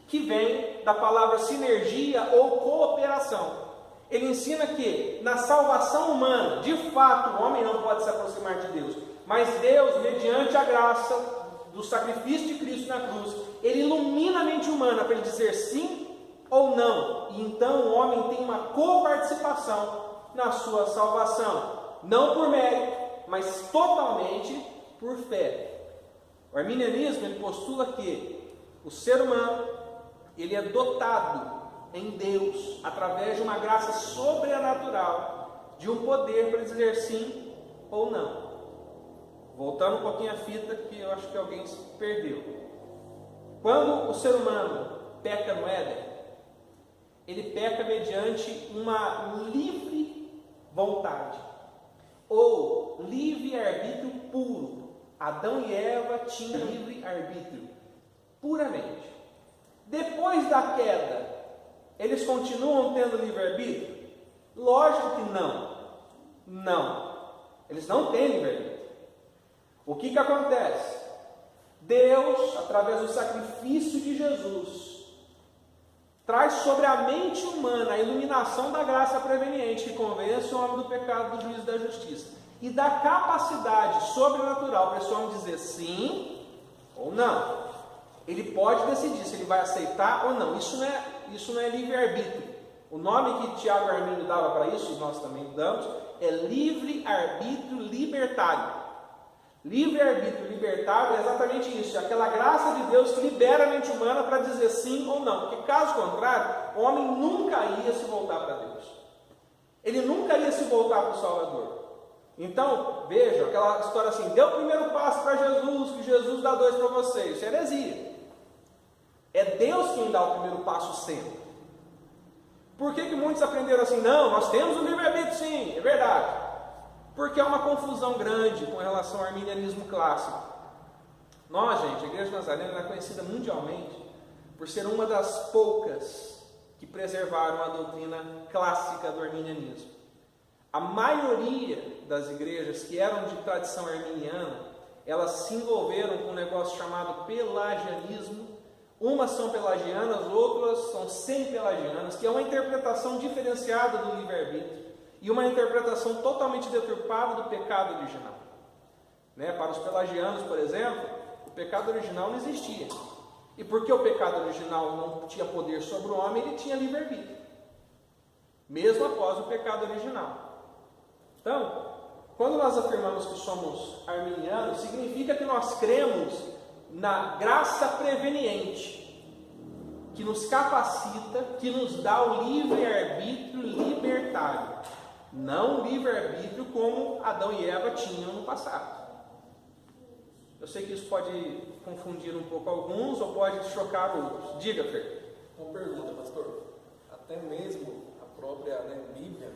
que vem da palavra sinergia ou cooperação. Ele ensina que na salvação humana, de fato, o homem não pode se aproximar de Deus, mas Deus, mediante a graça do sacrifício de Cristo na cruz, ele ilumina a mente humana para ele dizer sim ou não, e então o homem tem uma coparticipação na sua salvação, não por mérito, mas totalmente por fé. O arminianismo ele postula que o ser humano ele é dotado em Deus, através de uma graça sobrenatural, de um poder para dizer sim ou não. voltando um pouquinho à fita que eu acho que alguém se perdeu. Quando o ser humano peca no Éden, ele peca mediante uma livre vontade, ou livre-arbítrio puro. Adão e Eva tinham livre-arbítrio, puramente. Depois da queda, eles continuam tendo livre-arbítrio? Lógico que não. Não. Eles não têm livre-arbítrio. O que acontece? Deus, através do sacrifício de Jesus, traz sobre a mente humana a iluminação da graça preveniente que convence o homem do pecado, do juízo e da justiça, e dá capacidade sobrenatural para esse homem dizer sim ou não. Ele pode decidir se ele vai aceitar ou não. Isso não é livre-arbítrio. O nome que Tiago Arminio dava para isso, e nós também damos, é livre-arbítrio libertário. Livre-arbítrio libertário é exatamente isso, é aquela graça de Deus que libera a mente humana para dizer sim ou não, porque caso contrário, o homem nunca ia se voltar para Deus, ele nunca ia se voltar para o Salvador. Então, vejam, aquela história assim, dê o primeiro passo para Jesus, que Jesus dá 2 para você, isso é heresia. É Deus quem dá o primeiro passo sempre. Por que muitos aprenderam assim? Não, nós temos o livre-arbítrio sim, é verdade. Porque há uma confusão grande com relação ao arminianismo clássico. Nós, gente, a Igreja Nazarena é conhecida mundialmente por ser uma das poucas que preservaram a doutrina clássica do arminianismo. A maioria das igrejas que eram de tradição arminiana, elas se envolveram com um negócio chamado pelagianismo. Umas são pelagianas, outras são semi-pelagianas, que é uma interpretação diferenciada do livre-arbítrio e uma interpretação totalmente deturpada do pecado original. Para os pelagianos, por exemplo, o pecado original não existia. E porque o pecado original não tinha poder sobre o homem, ele tinha livre-arbítrio, mesmo após o pecado original. Então, quando nós afirmamos que somos arminianos, significa que nós cremos na graça preveniente, que nos capacita, que nos dá o livre-arbítrio libertário. Não o livre-arbítrio como Adão e Eva tinham no passado. Eu sei que isso pode confundir um pouco alguns ou pode chocar outros. Diga, Fer. Uma pergunta, pastor. Até mesmo a própria Bíblia,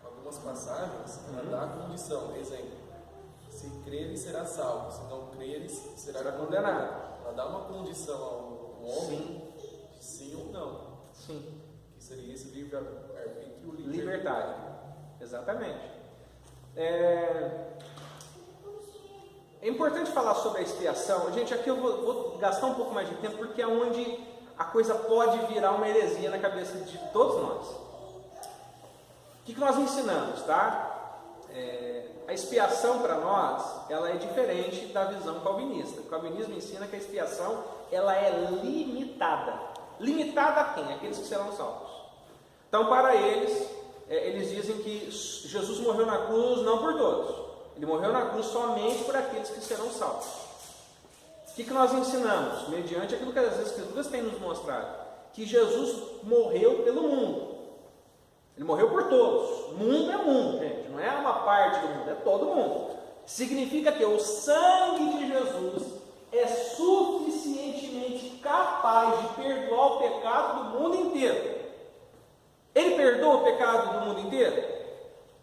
algumas passagens, ela dá a condição. Exemplo, se creres, será salvo. Se não creres, será condenado. Ela dá uma condição ao homem, sim ou não. Sim. Que seria esse livre-arbítrio libertário. Exatamente. É importante falar sobre a expiação. Gente, aqui eu vou gastar um pouco mais de tempo, porque é onde a coisa pode virar uma heresia na cabeça de todos nós. O que nós ensinamos, tá? A expiação para nós, ela é diferente da visão calvinista. O calvinismo ensina que a expiação, ela é limitada. Limitada a quem? Aqueles que serão salvos. Então, para eles dizem que Jesus morreu na cruz não por todos. Ele morreu na cruz somente por aqueles que serão salvos. O que nós ensinamos? Mediante aquilo que as Escrituras têm nos mostrado. Que Jesus morreu pelo mundo. Ele morreu por todos. Mundo é mundo, gente. Não é uma parte do mundo, é todo mundo. Significa que o sangue de Jesus é suficientemente capaz de perdoar o pecado do mundo inteiro. Ele perdoa o pecado do mundo inteiro?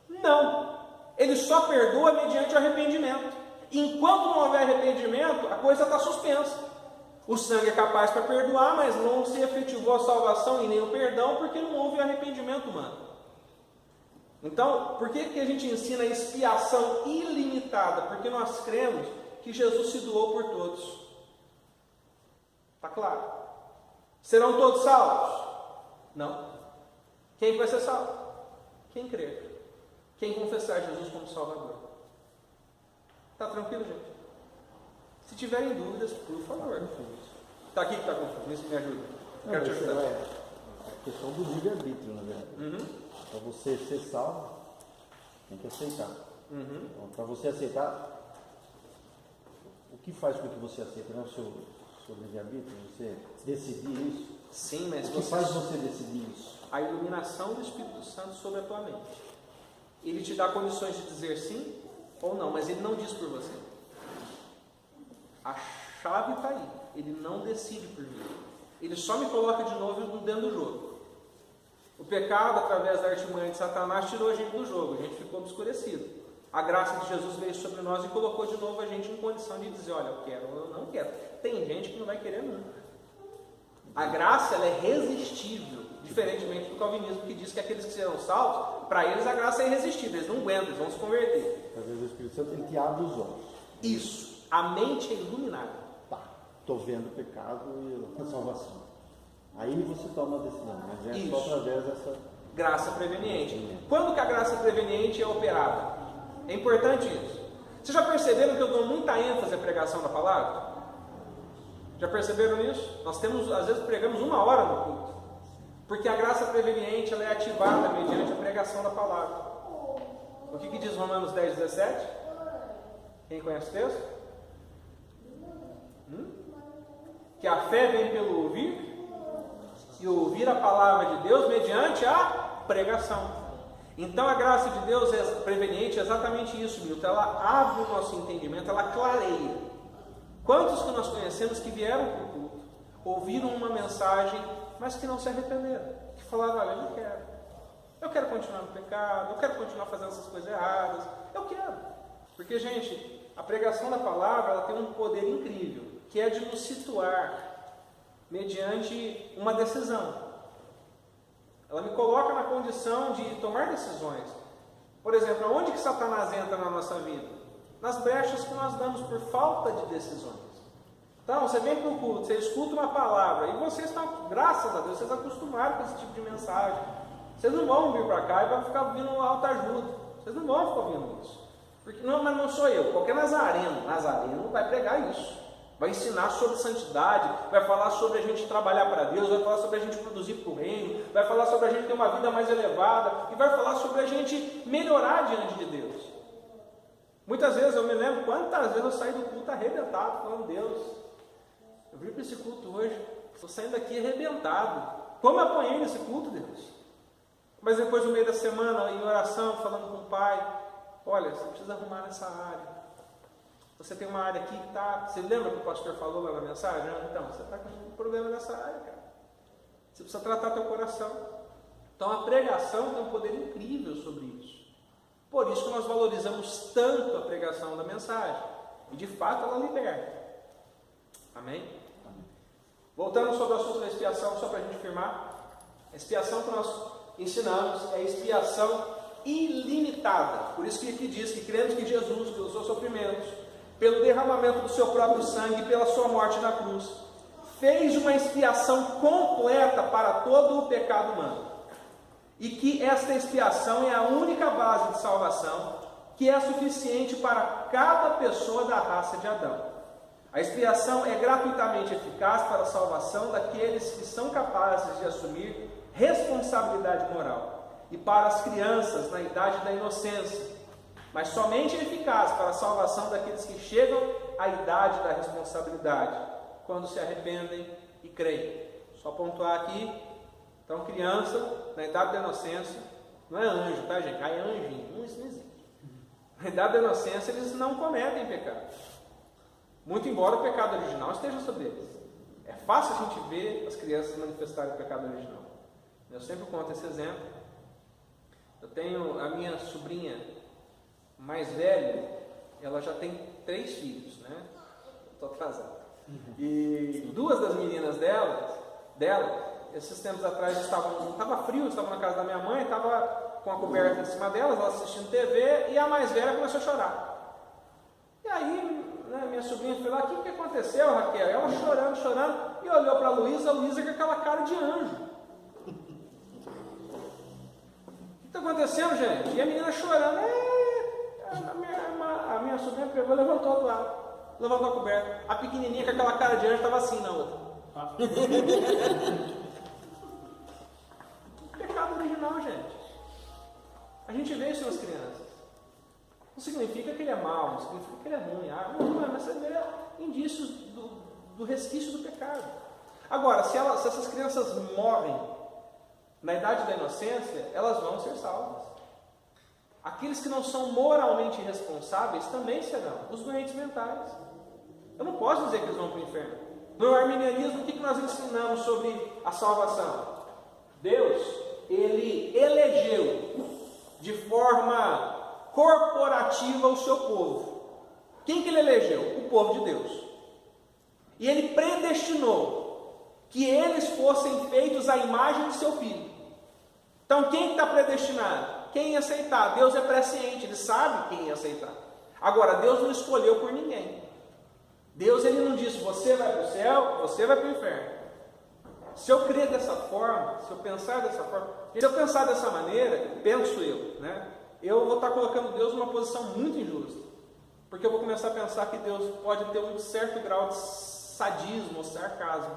Não. Ele só perdoa mediante o arrependimento. Enquanto não houver arrependimento, a coisa está suspensa. O sangue é capaz para perdoar, mas não se efetivou a salvação e nem o perdão, porque não houve arrependimento humano. Então, por que a gente ensina a expiação ilimitada? Porque nós cremos que Jesus se doou por todos. Está claro? Serão todos salvos? Não. Quem vai ser salvo? Quem crer. Quem confessar Jesus como Salvador. Está tranquilo, gente? Se tiverem dúvidas, por favor. Está aqui que está confuso, isso me ajuda. Quero te ajudar. É a questão do livre-arbítrio, na verdade. Para você ser salvo, tem que aceitar. Então, para você aceitar, o que faz com que você aceite? Não é o seu livre-arbítrio? Você decidir isso? Sim, mas o que faz você decidir isso? A iluminação do Espírito Santo sobre a tua mente. Ele te dá condições de dizer sim ou não, mas ele não diz por você. A chave está aí. Ele não decide por mim. Ele só me coloca de novo dentro do jogo. O pecado, através da artimanha de Satanás, tirou a gente do jogo. A gente ficou obscurecido. A graça de Jesus veio sobre nós e colocou de novo a gente em condição de dizer, olha, eu quero ou eu não quero. Tem gente que não vai querer nunca. A graça, ela é resistível, diferentemente do calvinismo, que diz que aqueles que serão salvos, para eles a graça é irresistível, eles não aguentam, eles vão se converter. Às vezes o Espírito Santo ele te abre os olhos. Isso, a mente é iluminada. Tá, estou vendo o pecado e a salvação. Aí você toma a decisão, mas é só através dessa graça preveniente. Quando que a graça preveniente é operada? É importante isso. Vocês já perceberam que eu dou muita ênfase à pregação da palavra? Já perceberam isso? Nós temos, às vezes, pregamos 1 hora no culto. Porque a graça preveniente ela é ativada mediante a pregação da palavra. O que diz Romanos 10, 17? Quem conhece o texto? Que a fé vem pelo ouvir, e ouvir a palavra de Deus mediante a pregação. Então a graça de Deus é preveniente, é exatamente isso, Milton. Ela abre o nosso entendimento, ela clareia. Quantos que nós conhecemos que vieram para o culto, ouviram uma mensagem, mas que não se arrependeram, que falaram, olha, eu quero continuar no pecado, eu quero continuar fazendo essas coisas erradas, eu quero. Porque, gente, a pregação da palavra ela tem um poder incrível, que é de nos situar mediante uma decisão. Ela me coloca na condição de tomar decisões. Por exemplo, aonde que Satanás entra na nossa vida? Nas brechas que nós damos por falta de decisões. Então, você vem para o culto, você escuta uma palavra, e vocês estão, graças a Deus, vocês acostumaram com esse tipo de mensagem. Vocês não vão vir para cá e vão ficar ouvindo autoajuda. Vocês não vão ficar ouvindo isso. Porque, não, mas não sou eu. Qualquer nazareno vai pregar isso. Vai ensinar sobre santidade, vai falar sobre a gente trabalhar para Deus, vai falar sobre a gente produzir para o reino, vai falar sobre a gente ter uma vida mais elevada, e vai falar sobre a gente melhorar diante de Deus. Muitas vezes eu me lembro quantas vezes eu saí do culto arrebentado, falando, Deus, eu vim para esse culto hoje, estou saindo daqui arrebentado. Como eu apanhei nesse culto, Deus? Mas depois, no meio da semana, em oração, falando com o Pai, olha, você precisa arrumar nessa área. Você tem uma área aqui que está... Você lembra que o pastor falou lá na mensagem? Então, você está com um problema nessa área, cara. Você precisa tratar teu coração. Então, a pregação tem um poder incrível sobre isso. Por isso que nós valorizamos tanto a pregação da mensagem. E, de fato, ela liberta. Amém? Amém. Voltando sobre o assunto da expiação, só para a gente firmar. A expiação que nós ensinamos é expiação ilimitada. Por isso que aqui diz que cremos que Jesus, pelos seus sofrimentos, pelo derramamento do seu próprio sangue e pela sua morte na cruz, fez uma expiação completa para todo o pecado humano. E que esta expiação é a única base de salvação que é suficiente para cada pessoa da raça de Adão. A expiação é gratuitamente eficaz para a salvação daqueles que são capazes de assumir responsabilidade moral e para as crianças na idade da inocência, mas somente é eficaz para a salvação daqueles que chegam à idade da responsabilidade, quando se arrependem e creem. Só pontuar aqui, então criança, na idade da inocência, não é anjo, tá gente? É anjinho, isso não existe. Na idade da inocência eles não cometem pecado, muito embora o pecado original esteja sobre eles. É fácil a gente ver as crianças manifestarem o pecado original. Eu sempre conto esse exemplo. Eu tenho a minha sobrinha mais velha, ela já tem 3 filhos, né? Estou atrasado. E 2 das meninas dela, esses tempos atrás estava frio, estavam na casa da minha mãe, estava com a coberta em cima delas, ela assistindo TV, e a mais velha começou a chorar. E aí, né, minha sobrinha foi lá, o que aconteceu, Raquel? Ela chorando, e olhou para a Luísa com aquela cara de anjo. O que está acontecendo, gente? E a menina chorando, a minha sobrinha pegou e levantou do lado, levantou a coberta. A pequenininha com aquela cara de anjo estava assim na outra. Pecado original, gente. A gente vê isso nas crianças. Não significa que ele é mau, não significa que ele é ruim. Mas você vê indícios do resquício do pecado. Agora, se essas crianças morrem na idade da inocência, elas vão ser salvas. Aqueles que não são moralmente responsáveis também serão, os doentes mentais. Eu não posso dizer que eles vão para o inferno. No arminianismo, o que nós ensinamos sobre a salvação? Deus, Ele elegeu de forma corporativa o seu povo. Quem que Ele elegeu? O povo de Deus. E Ele predestinou que eles fossem feitos à imagem de seu Filho. Então, quem está predestinado? Quem ia aceitar? Deus é presciente, Ele sabe quem ia aceitar. Agora, Deus não escolheu por ninguém. Deus, Ele não disse, você vai para o céu, você vai para o inferno. Se eu crer dessa forma, se eu pensar dessa forma, se eu pensar dessa maneira, penso eu, né? Eu vou estar colocando Deus numa posição muito injusta. Porque eu vou começar a pensar que Deus pode ter um certo grau de sadismo ou sarcasmo.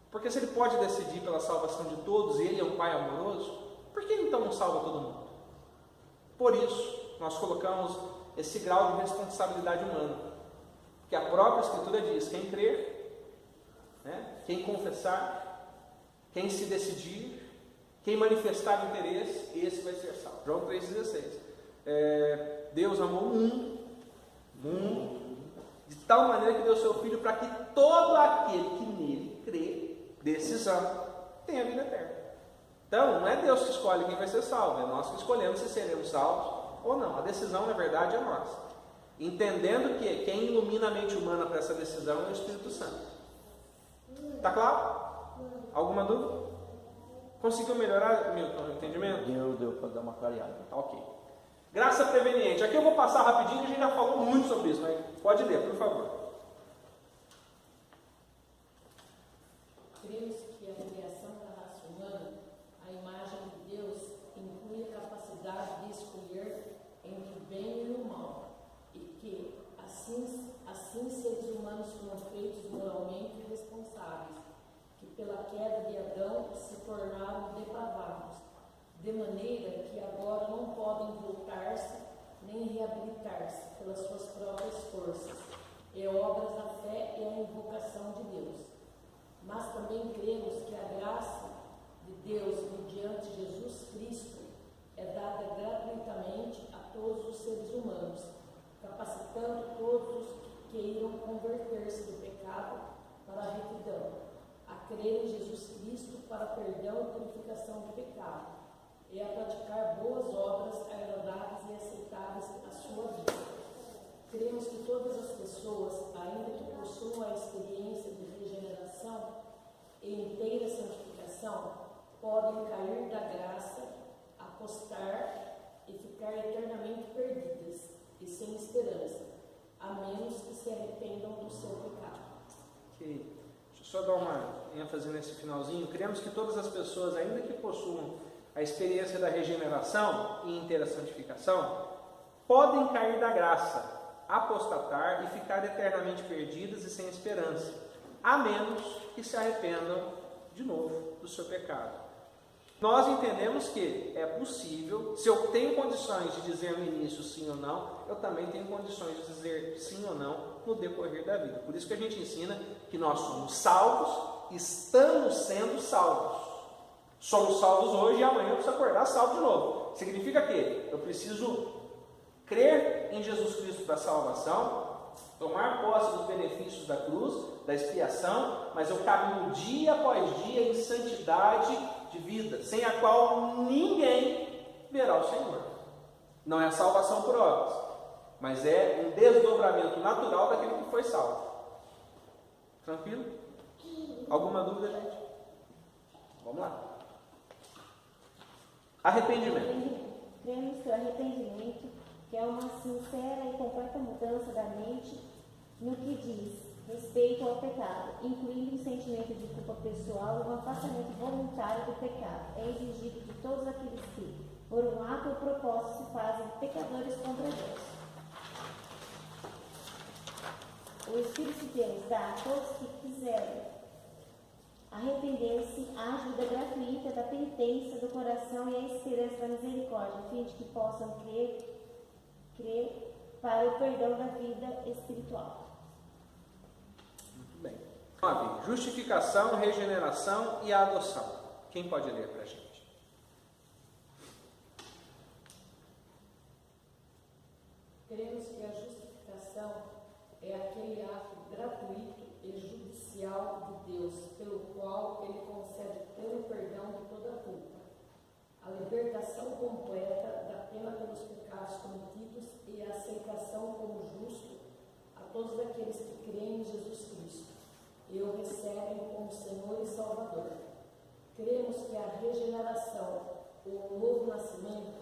Porque se Ele pode decidir pela salvação de todos e Ele é um Pai amoroso, por que então não salva todo mundo? Por isso, nós colocamos esse grau de responsabilidade humana. Que a própria Escritura diz, quem crer, né? Quem confessar, quem se decidir, quem manifestar interesse, esse vai ser salvo. João 3,16. Deus amou o mundo, de tal maneira que deu seu Filho para que todo aquele que nele crê, decisão, tenha vida eterna. Então, não é Deus que escolhe quem vai ser salvo, é nós que escolhemos se seremos salvos ou não. A decisão, na verdade, é nossa. Entendendo que quem ilumina a mente humana para essa decisão é o Espírito Santo. Está claro? Alguma dúvida? Conseguiu melhorar o entendimento? Deu para dar uma clareada. Tá ok. Graça preveniente. Aqui eu vou passar rapidinho, a gente já falou muito sobre isso, mas pode ler, por favor. Cremos que a criação da raça humana, a imagem de Deus, inclui a capacidade de escolher entre o bem e o mal, e que, assim seres humanos foram feitos moralmente responsáveis, que pela queda de Adão se tornaram depravados, de maneira que agora não podem voltar-se nem reabilitar-se pelas suas próprias forças, e obras da fé e a invocação de Deus. Mas também cremos que a graça de Deus mediante Jesus Cristo é dada gratuitamente a todos os seres humanos, capacitando todos os que queiram converter-se do pecado para a retidão, a crer em Jesus Cristo para perdão e purificação do pecado, e a praticar boas obras agradáveis e aceitáveis à sua vida. Cremos que todas as pessoas, ainda que possuam a experiência de regeneração e inteira santificação, podem cair da graça, apostar e ficar eternamente perdidas e sem esperança, a menos que se arrependam do seu pecado. Ok. Deixa eu só dar uma ênfase nesse finalzinho. Cremos que todas as pessoas, ainda que possuam a experiência da regeneração e inteira santificação, podem cair da graça, apostatar e ficar eternamente perdidas e sem esperança, a menos que se arrependam de novo do seu pecado. Nós entendemos que é possível, se eu tenho condições de dizer no início sim ou não, eu também tenho condições de dizer sim ou não no decorrer da vida. Por isso que a gente ensina que nós somos salvos, estamos sendo salvos. Somos salvos hoje e amanhã eu preciso acordar salvo de novo. Significa que eu preciso crer em Jesus Cristo para a salvação, tomar posse dos benefícios da cruz, da expiação, mas eu caminho dia após dia em santidade de vida, sem a qual ninguém verá o Senhor. Não é a salvação por obras, mas é um desdobramento natural daquele que foi salvo. Tranquilo? Alguma dúvida, gente? Vamos lá. Arrependimento. Cremos que o arrependimento, que é uma sincera e completa mudança da mente no que diz respeito ao pecado, incluindo um sentimento de culpa pessoal e um afastamento voluntário do pecado, é exigido de todos aqueles que, por um ato ou propósito, se fazem pecadores contra Deus. O Espírito de Deus dá a todos que quiserem arrepender-se a ajuda gratuita da penitência do coração e a esperança da misericórdia, a fim de que possam crer para o perdão da vida espiritual. Muito bem. 9. Justificação, regeneração e a adoção. Quem pode ler para a gente? Cremos que a justificação é aquele ato gratuito e judicial de Deus, pelo qual ele concede pleno perdão de toda culpa, a libertação completa da pena pelos pecados cometidos e a aceitação como justo a todos aqueles que creem em Jesus Cristo e o recebem como Senhor e Salvador. Cremos que a regeneração, o novo nascimento,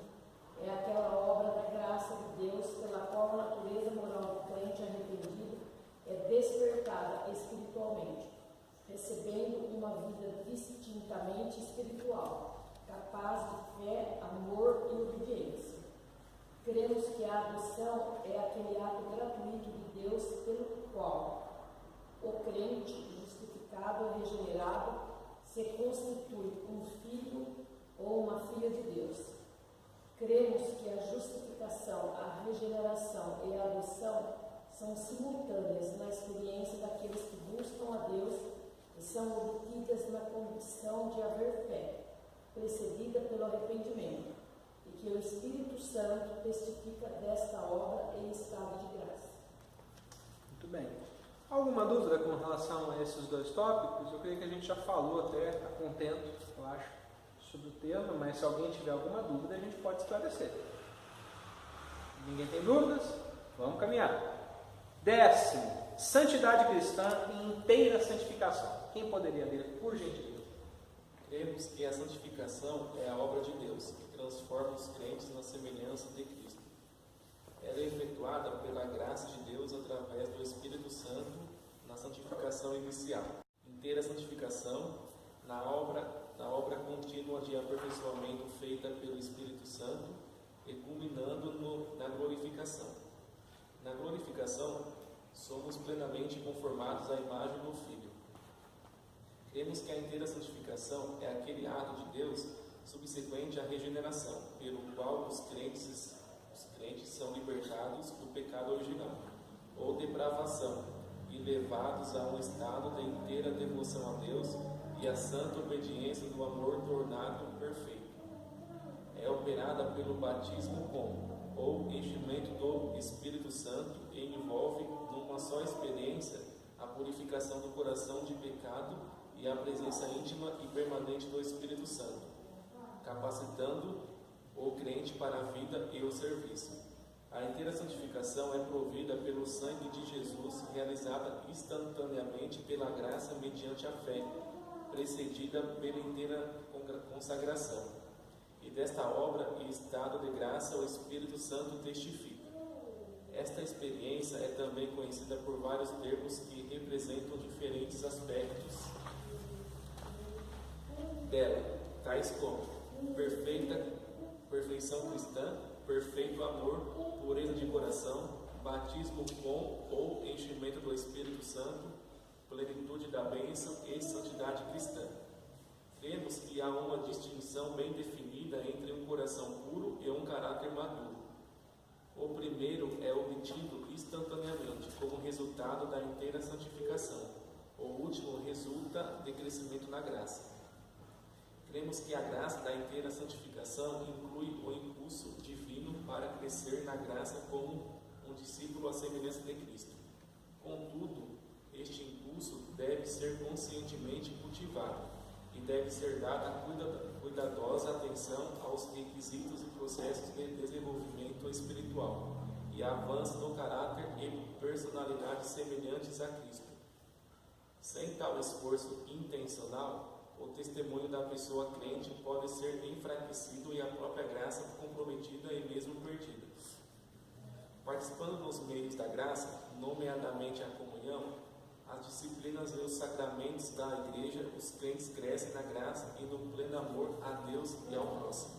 é aquela obra da graça de Deus pela qual a natureza moral do crente arrependido é despertada espiritualmente, recebendo uma vida distintamente espiritual, capaz de fé, amor e obediência. Cremos que a adoção é aquele ato gratuito de Deus pelo qual o crente justificado e regenerado se constitui um filho ou uma filha de Deus. Cremos que a justificação, a regeneração e a adoção são simultâneas na experiência daqueles que buscam a Deus e são obtidas na condição de haver fé, precedida pelo arrependimento, e que o Espírito Santo testifica desta obra em estado de graça. Muito bem. Alguma dúvida com relação a esses dois tópicos? Eu creio que a gente já falou até a contento, eu acho, sobre o tema, mas se alguém tiver alguma dúvida, a gente pode esclarecer. Ninguém tem dúvidas? Vamos caminhar. 10º, santidade cristã e inteira santificação. Quem poderia ler, por gentileza? Cremos que a santificação é a obra de Deus, que transforma os crentes na semelhança de Cristo. Ela é efetuada pela graça de Deus através do Espírito Santo na santificação inicial. Inteira santificação na obra contínua de aperfeiçoamento feita pelo Espírito Santo e culminando na glorificação. Na glorificação, somos plenamente conformados à imagem do Filho. Cremos que a inteira santificação é aquele ato de Deus subsequente à regeneração, pelo qual os crentes são libertados do pecado original, ou depravação, e levados a um estado de inteira devoção a Deus e a santa obediência do amor tornado perfeito. É operada pelo batismo com, ou enchimento do Espírito Santo e envolve numa só experiência a purificação do coração de pecado e a presença íntima e permanente do Espírito Santo, capacitando o crente para a vida e o serviço. A inteira santificação é provida pelo sangue de Jesus, realizada instantaneamente pela graça mediante a fé, precedida pela inteira consagração. E desta obra e estado de graça o Espírito Santo testifica. Esta experiência é também conhecida por vários termos que representam diferentes aspectos dela, tais como perfeição cristã, perfeito amor, pureza de coração, batismo com ou enchimento do Espírito Santo, plenitude da bênção e santidade cristã. Cremos que há uma distinção bem definida entre um coração puro e um caráter maduro. O primeiro é obtido instantaneamente como resultado da inteira santificação. O último resulta de crescimento na graça. Cremos que a graça da inteira santificação inclui o impulso divino para crescer na graça como um discípulo à semelhança de Cristo. Contudo, este impulso deve ser conscientemente cultivado e deve ser dada cuidadosa atenção aos requisitos e processos de desenvolvimento espiritual e avanço no caráter e personalidade semelhantes a Cristo. Sem tal esforço intencional, o testemunho da pessoa crente pode ser enfraquecido e a própria graça comprometida e mesmo perdida. Participando nos meios da graça, nomeadamente a comunhão, as disciplinas e os sacramentos da igreja, os crentes crescem na graça e no pleno amor a Deus e ao próximo.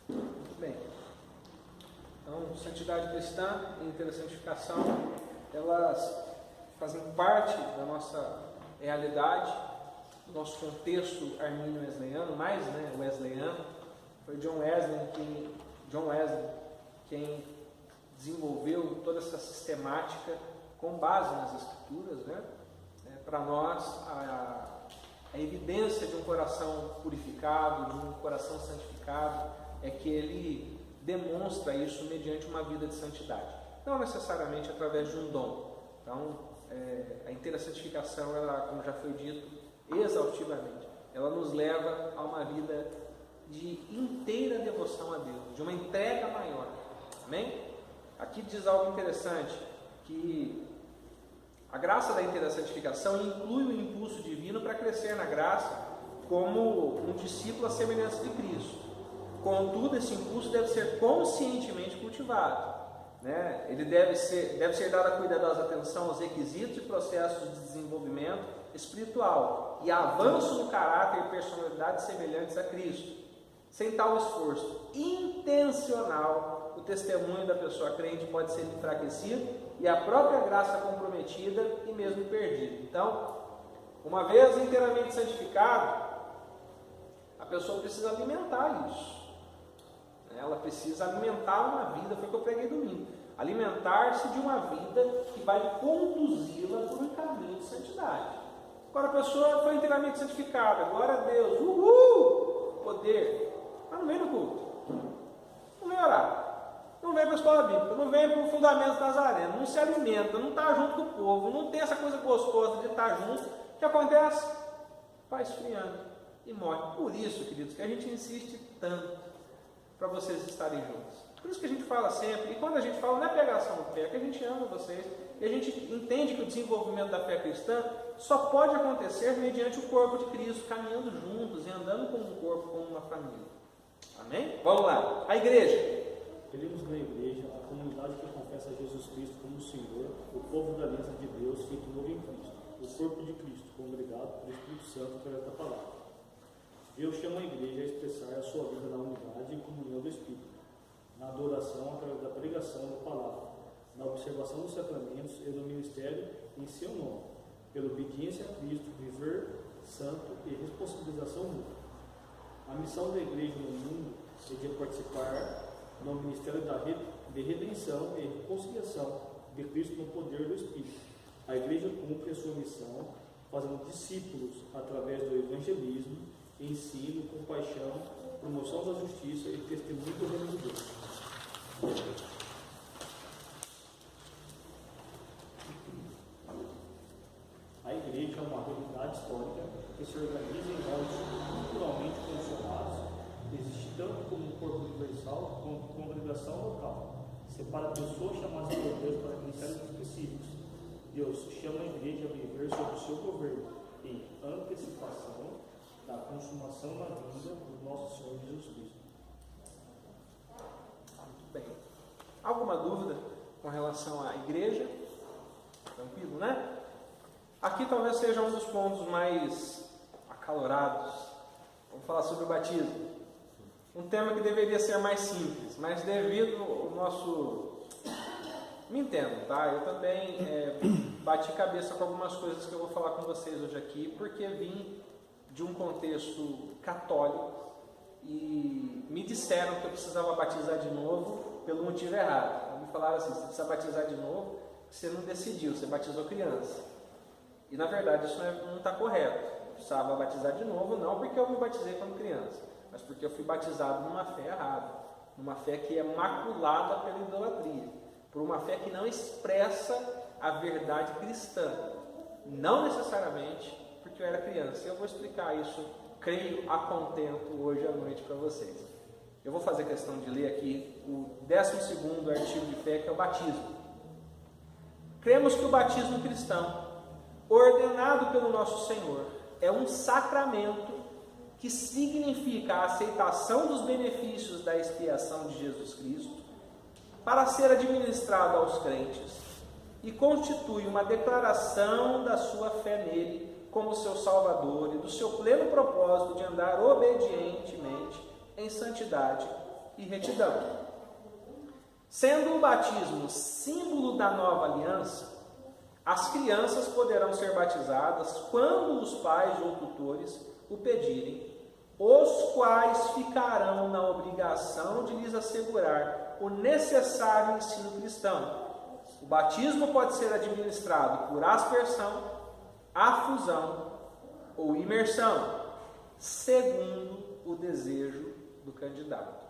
Muito bem. Então, santidade cristã e inteira santificação, elas fazem parte da nossa realidade, do nosso contexto armínio-wesleyano, mais wesleyano. Foi John Wesley quem desenvolveu toda essa sistemática com base nas Escrituras, para nós a evidência de um coração purificado, de um coração santificado, é que ele demonstra isso mediante uma vida de santidade. Não necessariamente através de um dom, Então, a inteira santificação, ela, como já foi dito exaustivamente, ela nos leva a uma vida de inteira devoção a Deus, de uma entrega maior. Amém? Aqui diz algo interessante, que a graça da inteira santificação inclui o impulso divino para crescer na graça como um discípulo à semelhança de Cristo. Contudo, esse impulso deve ser conscientemente cultivado, né? Ele deve ser dada cuidadosa atenção aos requisitos e processos de desenvolvimento espiritual e avanço no caráter e personalidade semelhantes a Cristo. Sem tal esforço intencional, o testemunho da pessoa crente pode ser enfraquecido e a própria graça comprometida e mesmo perdida. Então, uma vez inteiramente santificado, a pessoa precisa alimentar isso. Ela precisa alimentar uma vida, foi o que eu preguei domingo. Alimentar-se de uma vida que vai conduzi-la por um caminho de santidade. Agora a pessoa foi inteiramente santificada, glória a Deus, uhul, poder. Mas não vem no culto, não vem orar, não vem para a escola bíblica, não vem para o fundamento nazareno, não se alimenta, não está junto com o povo, não tem essa coisa gostosa de estar junto. O que acontece? Vai esfriando e morre. Por isso, queridos, que a gente insiste tanto para vocês estarem juntos. Por isso que a gente fala sempre, e quando a gente fala não é pegação no pé, é que a gente ama vocês, e a gente entende que o desenvolvimento da fé cristã só pode acontecer mediante o corpo de Cristo, caminhando juntos e andando como um corpo, como uma família. Amém? Vamos lá. A igreja. Queremos na igreja a comunidade que confessa Jesus Cristo como Senhor, o povo da aliança de Deus feito novo em Cristo, o corpo de Cristo, congregado pelo Espírito Santo por esta palavra. Deus chama a igreja a expressar a sua vida na unidade e comunhão do Espírito, na adoração através da pregação da palavra, na observação dos sacramentos e no ministério em seu nome, pela obediência a Cristo, viver santo e responsabilização mútua. A missão da igreja no mundo é de participar no ministério de redenção e reconciliação de Cristo no poder do Espírito. A igreja cumpre a sua missão fazendo discípulos através do evangelismo, ensino, compaixão, promoção da justiça e testemunho do reino de Deus. A igreja é uma realidade histórica que se organiza em moldes culturalmente condicionados, existe tanto como um corpo universal quanto congregação local. Separa pessoas chamadas por Deus para ministérios específicos. Deus chama a igreja a viver sob o seu governo, em antecipação da consumação da vinda do nosso Senhor Jesus Cristo. Muito bem. Alguma dúvida com relação à igreja? Tranquilo, né? Aqui talvez seja um dos pontos mais acalorados. Vamos falar sobre o batismo. Um tema que deveria ser mais simples, mas devido ao nosso... Me entendo, tá? Eu também bati cabeça com algumas coisas que eu vou falar com vocês hoje aqui, porque vim de um contexto católico e me disseram que eu precisava batizar de novo pelo motivo errado. Me falaram assim, você precisa batizar de novo, você não decidiu, você batizou criança. E na verdade isso não está correto. Eu precisava batizar de novo, não porque eu me batizei quando criança, mas porque eu fui batizado numa fé errada, numa fé que é maculada pela idolatria, por uma fé que não expressa a verdade cristã, não necessariamente porque eu era criança. Eu vou explicar isso, creio, a contento hoje à noite para vocês. Eu vou fazer questão de ler aqui o 12º artigo de fé, que é o batismo. Cremos que o batismo cristão, ordenado pelo nosso Senhor, é um sacramento que significa a aceitação dos benefícios da expiação de Jesus Cristo para ser administrado aos crentes e constitui uma declaração da sua fé nele como seu Salvador e do seu pleno propósito de andar obedientemente em santidade e retidão. Sendo o batismo símbolo da nova aliança, as crianças poderão ser batizadas quando os pais ou tutores o pedirem, os quais ficarão na obrigação de lhes assegurar o necessário ensino cristão. O batismo pode ser administrado por aspersão, afusão ou imersão, segundo o desejo do candidato.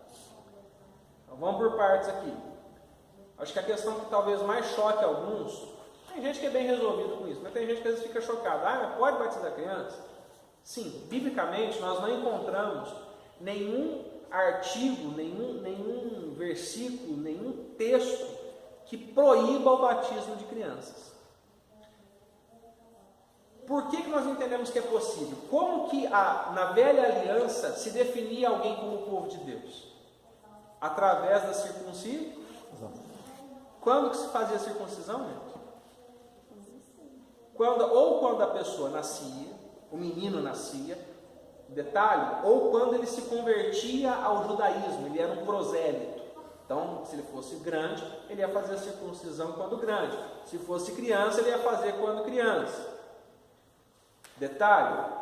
Então, vamos por partes aqui. Acho que a questão que talvez mais choque alguns Tem gente que é bem resolvido com isso, mas tem gente que às vezes fica chocada. Ah, mas pode batizar criança? Sim, biblicamente nós não encontramos nenhum artigo, nenhum versículo, nenhum texto que proíba o batismo de crianças. Por que nós entendemos que é possível? Como que na velha aliança se definia alguém como povo de Deus? Através da circuncisão. Quando que se fazia a circuncisão, gente? Quando a pessoa nascia, o menino nascia, detalhe, ou quando ele se convertia ao judaísmo, ele era um prosélito. Então, se ele fosse grande, ele ia fazer a circuncisão quando grande. Se fosse criança, ele ia fazer quando criança. Detalhe,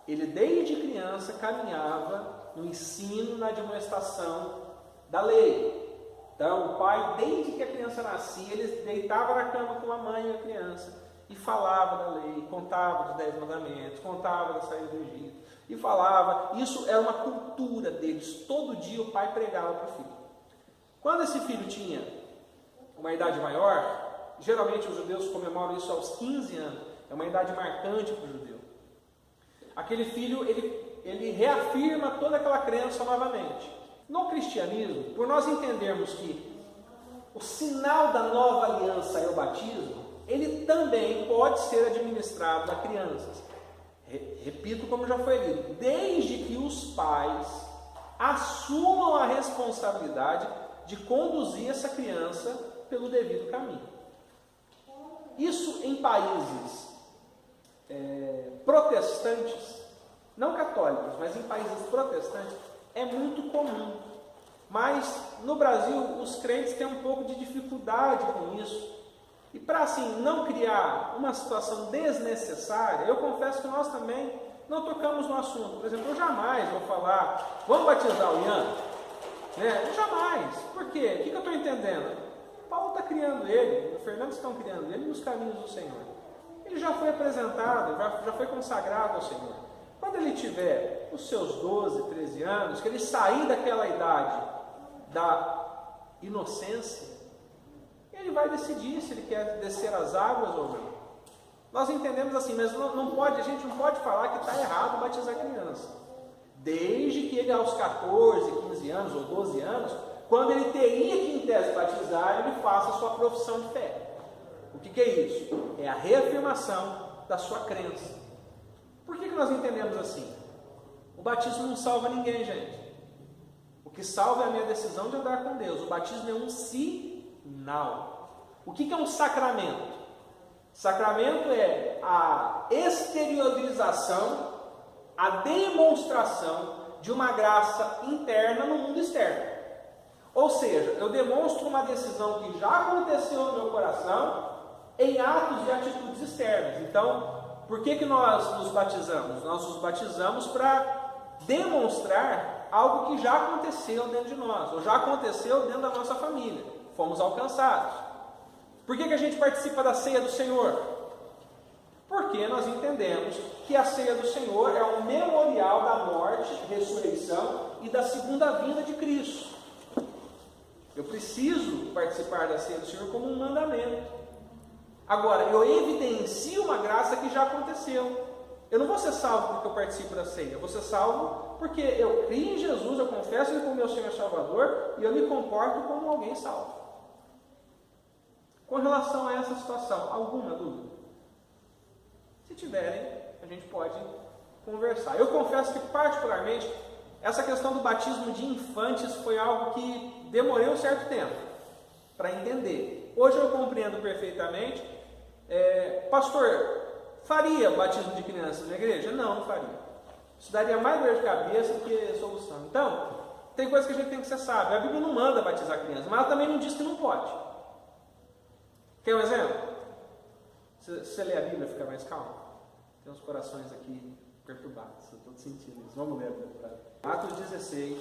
ele desde criança caminhava no ensino, na admoestação da lei. Então, o pai, desde que a criança nascia, ele deitava na cama com a mãe e a criança e falava da lei, contava dos 10 mandamentos, contava da saída do Egito e falava. Isso era uma cultura deles. Todo dia o pai pregava para o filho. Quando esse filho tinha uma idade maior, geralmente os judeus comemoram isso aos 15 anos. É uma idade marcante para o judeu. Aquele filho, ele reafirma toda aquela crença novamente. No cristianismo, por nós entendermos que o sinal da nova aliança é o batismo, ele também pode ser administrado a crianças. Repito como já foi lido, desde que os pais assumam a responsabilidade de conduzir essa criança pelo devido caminho. Isso em países protestantes, não católicos, mas em países protestantes, é muito comum. Mas no Brasil os crentes têm um pouco de dificuldade com isso. E para assim não criar uma situação desnecessária, eu confesso que nós também não tocamos no assunto. Por exemplo, eu jamais vou falar, vamos batizar o Ian? Jamais. Por quê? O que eu estou entendendo? Paulo está criando ele, o Fernando estão criando ele nos caminhos do Senhor. Ele já foi apresentado, já foi consagrado ao Senhor. Quando ele tiver os seus 12, 13 anos, que ele sair daquela idade da inocência, ele vai decidir se ele quer descer as águas ou não. Nós entendemos assim, mas a gente não pode falar que está errado batizar criança. Desde que ele aos 14, 15 anos ou 12 anos, quando ele teria que em tese batizar, ele faça a sua profissão de fé. O que é isso? É a reafirmação da sua crença. Por que nós entendemos assim? O batismo não salva ninguém, gente. O que salva é a minha decisão de andar com Deus. O batismo é um sinal. O que é um sacramento? Sacramento é a exteriorização, a demonstração de uma graça interna no mundo externo. Ou seja, eu demonstro uma decisão que já aconteceu no meu coração em atos e atitudes externas. Então, por que nós nos batizamos? Nós nos batizamos para demonstrar algo que já aconteceu dentro de nós, ou já aconteceu dentro da nossa família. Fomos alcançados. Por que a gente participa da ceia do Senhor? Porque nós entendemos que a ceia do Senhor é um memorial da morte, ressurreição e da segunda vinda de Cristo. Eu preciso participar da ceia do Senhor como um mandamento. Agora, eu evidencio uma graça que já aconteceu. Eu não vou ser salvo porque eu participo da ceia. Eu vou ser salvo porque eu creio em Jesus, eu confesso Ele como meu Senhor e Salvador e eu me comporto como alguém salvo. Com relação a essa situação, alguma dúvida? Se tiverem, a gente pode conversar. Eu confesso que, particularmente, essa questão do batismo de infantes foi algo que demorei um certo tempo para entender. Hoje eu compreendo perfeitamente. Pastor, faria batismo de crianças na igreja? Não faria. Isso daria mais dor de cabeça do que solução. Então, tem coisas que a gente tem que ser sábio. A Bíblia não manda batizar criança, mas ela também não diz que não pode. Quer um exemplo? Se você ler a Bíblia, fica mais calmo. Tem uns corações aqui perturbados, eu estou sentindo isso. Vamos ler. Atos 16,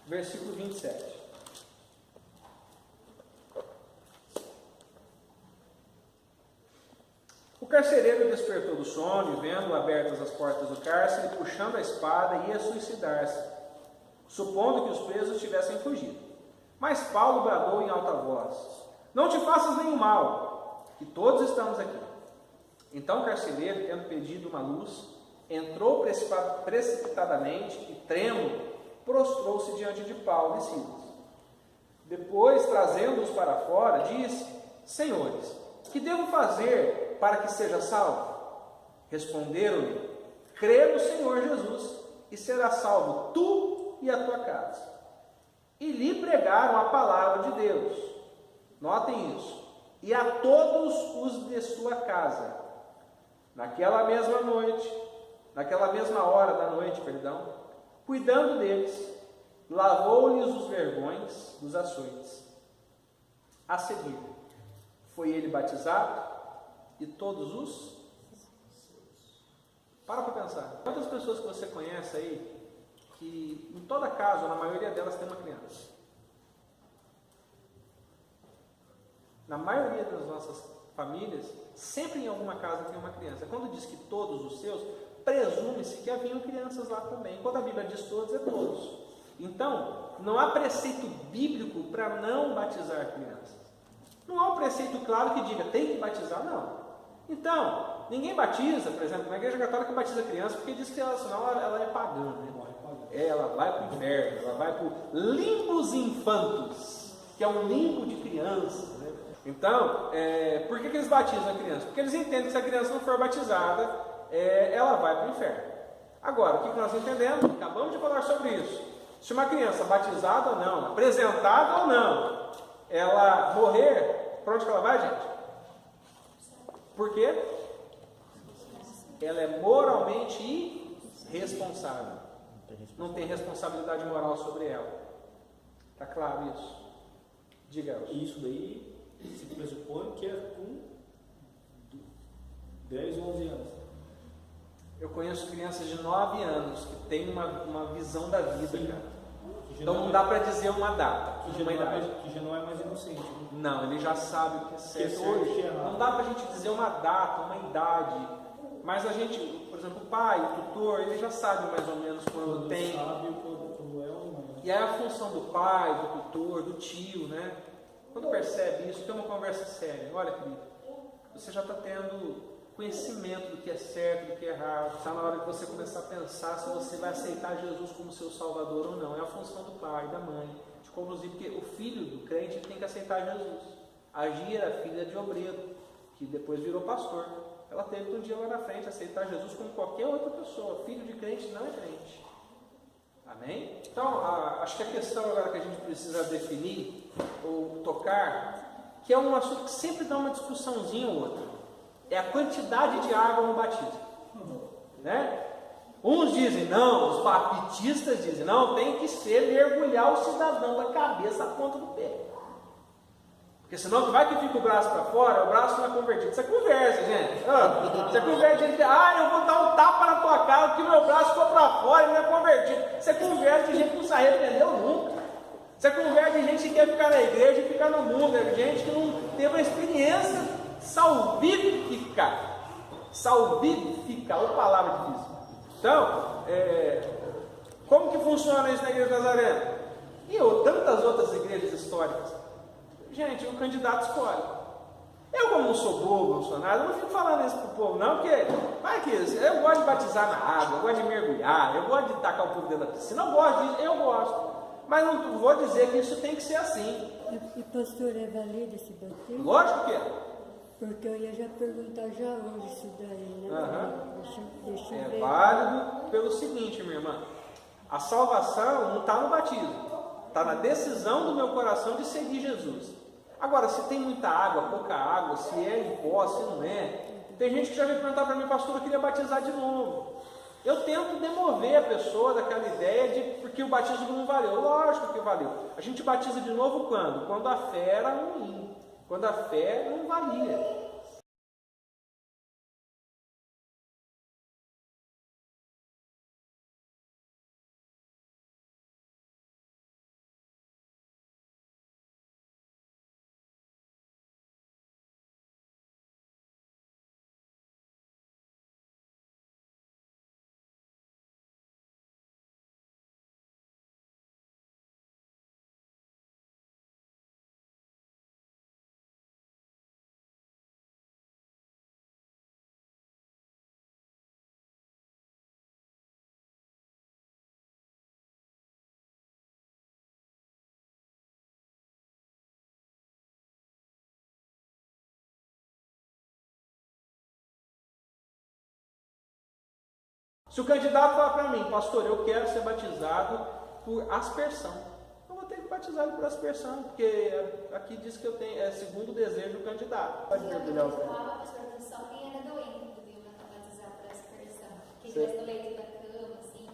versículo 27. O carcereiro despertou do sono e, vendo abertas as portas do cárcere, puxando a espada, ia suicidar-se, supondo que os presos tivessem fugido. Mas Paulo bradou em alta voz: Não te faças nenhum mal, que todos estamos aqui. Então o carcereiro, tendo pedido uma luz, entrou precipitadamente e, trêmulo, prostrou-se diante de Paulo e Silas. Depois, trazendo-os para fora, disse: Senhores, que devo fazer para que seja salvo? Responderam-lhe: crê no Senhor Jesus, e serás salvo tu e a tua casa. E lhe pregaram a palavra de Deus. Notem isso. E a todos os de sua casa. Naquela mesma hora da noite, cuidando deles, lavou-lhes os vergões dos açoites. A seguir, foi ele batizado e todos os... Para pensar. Quantas pessoas que você conhece aí, que em toda casa, na maioria delas, tem uma criança? Na maioria das nossas famílias, sempre em alguma casa tem uma criança. Quando diz que todos os seus, presume-se que haviam crianças lá também. Quando a Bíblia diz todos, é todos. Então, não há preceito bíblico para não batizar crianças. Não há um preceito claro que diga, tem que batizar, não. Então, ninguém batiza, por exemplo, na igreja católica batiza criança, porque diz que senão ela é pagã, né? Ela vai para o inferno, ela vai para o limbus infantus, que é um limbo de criança, né? Então, por que eles batizam a criança? Porque eles entendem que se a criança não for batizada, ela vai para o inferno. Agora, o que nós entendemos? Acabamos de falar sobre isso. Se uma criança batizada ou não, apresentada ou não, ela morrer, para onde que ela vai, gente? Por quê? Ela é moralmente irresponsável. Não tem responsabilidade moral sobre ela. Está claro isso? Diga. Isso daí se pressupõe que é com 10 ou 11 anos. Eu conheço crianças de 9 anos que têm uma visão da vida, Sim. cara. Então não dá para dizer uma data, Que já não é mais inocente. Né? Não, ele já sabe o que é certo. Hoje, que é errado. não dá para a gente dizer uma data, uma idade, mas a gente, por exemplo, o pai, o tutor, ele já sabe mais ou menos quando tem. Sabe quando é ou não. E aí a função do pai, do tutor, do tio, né? Quando percebe isso, tem uma conversa séria. Olha, querido, você já está tendo conhecimento do que é certo, do que é errado. Está na hora de você começar a pensar se você vai aceitar Jesus como seu Salvador ou não. É a função do pai, da mãe, de conduzir, porque o filho do crente tem que aceitar Jesus. A Gia era filha de obreiro, que depois virou pastor. Ela teve que um dia lá na frente aceitar Jesus como qualquer outra pessoa. Filho de crente não é crente. Amém? Então, acho que a questão agora que a gente precisa definir, ou tocar, que é um assunto que sempre dá uma discussãozinha ou outra, é a quantidade de água no batismo. Né? Uns dizem não, os batistas dizem não, tem que ser mergulhar o cidadão da cabeça à ponta do pé. Porque senão vai que fica o braço para fora, o braço não é convertido. Isso é conversa, gente. Você converte, gente, eu vou dar um tapa na tua cara porque o meu braço ficou para fora e não é convertido. Você converte de gente que não se arrependeu nunca. Você converte de gente que quer ficar na igreja e ficar no mundo. É gente que não teve uma experiência salvífica. Salvífica, ou palavra difícil. Então, como que funciona isso na igreja de Nazaré? E tantas outras igrejas históricas. Gente, o candidato escolhe. Eu, como não sou bobo, não sou nada, eu não fico falando isso pro povo, não, porque vai que eu gosto de batizar na água, eu gosto de mergulhar, eu gosto de tacar o povo dentro da piscina, eu gosto disso, eu gosto. Mas não vou dizer que isso tem que ser assim. E pastor, é válido esse batismo? Lógico que é. Porque eu ia já perguntar já hoje isso daí, né? Deixa eu ver. É válido pelo seguinte, minha irmã. A salvação não está no batismo. Está na decisão do meu coração de seguir Jesus. Agora, se tem muita água, pouca água, se é em pó, se não é. Tem gente que já veio perguntar para mim, pastor, eu queria batizar de novo. Eu tento demover a pessoa daquela ideia de porque o batismo não valeu. Lógico que valeu. A gente batiza de novo quando? Quando a fé era ruim. Quando a fé não valia. Se o candidato falar para mim, pastor, eu quero ser batizado por aspersão, eu vou ter que batizar ele por aspersão, porque aqui diz que eu tenho, é segundo o desejo do candidato. Pode mergulhar o cara. falava, pastor, que só quem era doente podia batizar por aspersão. Quem estivesse no leito da cama, assim.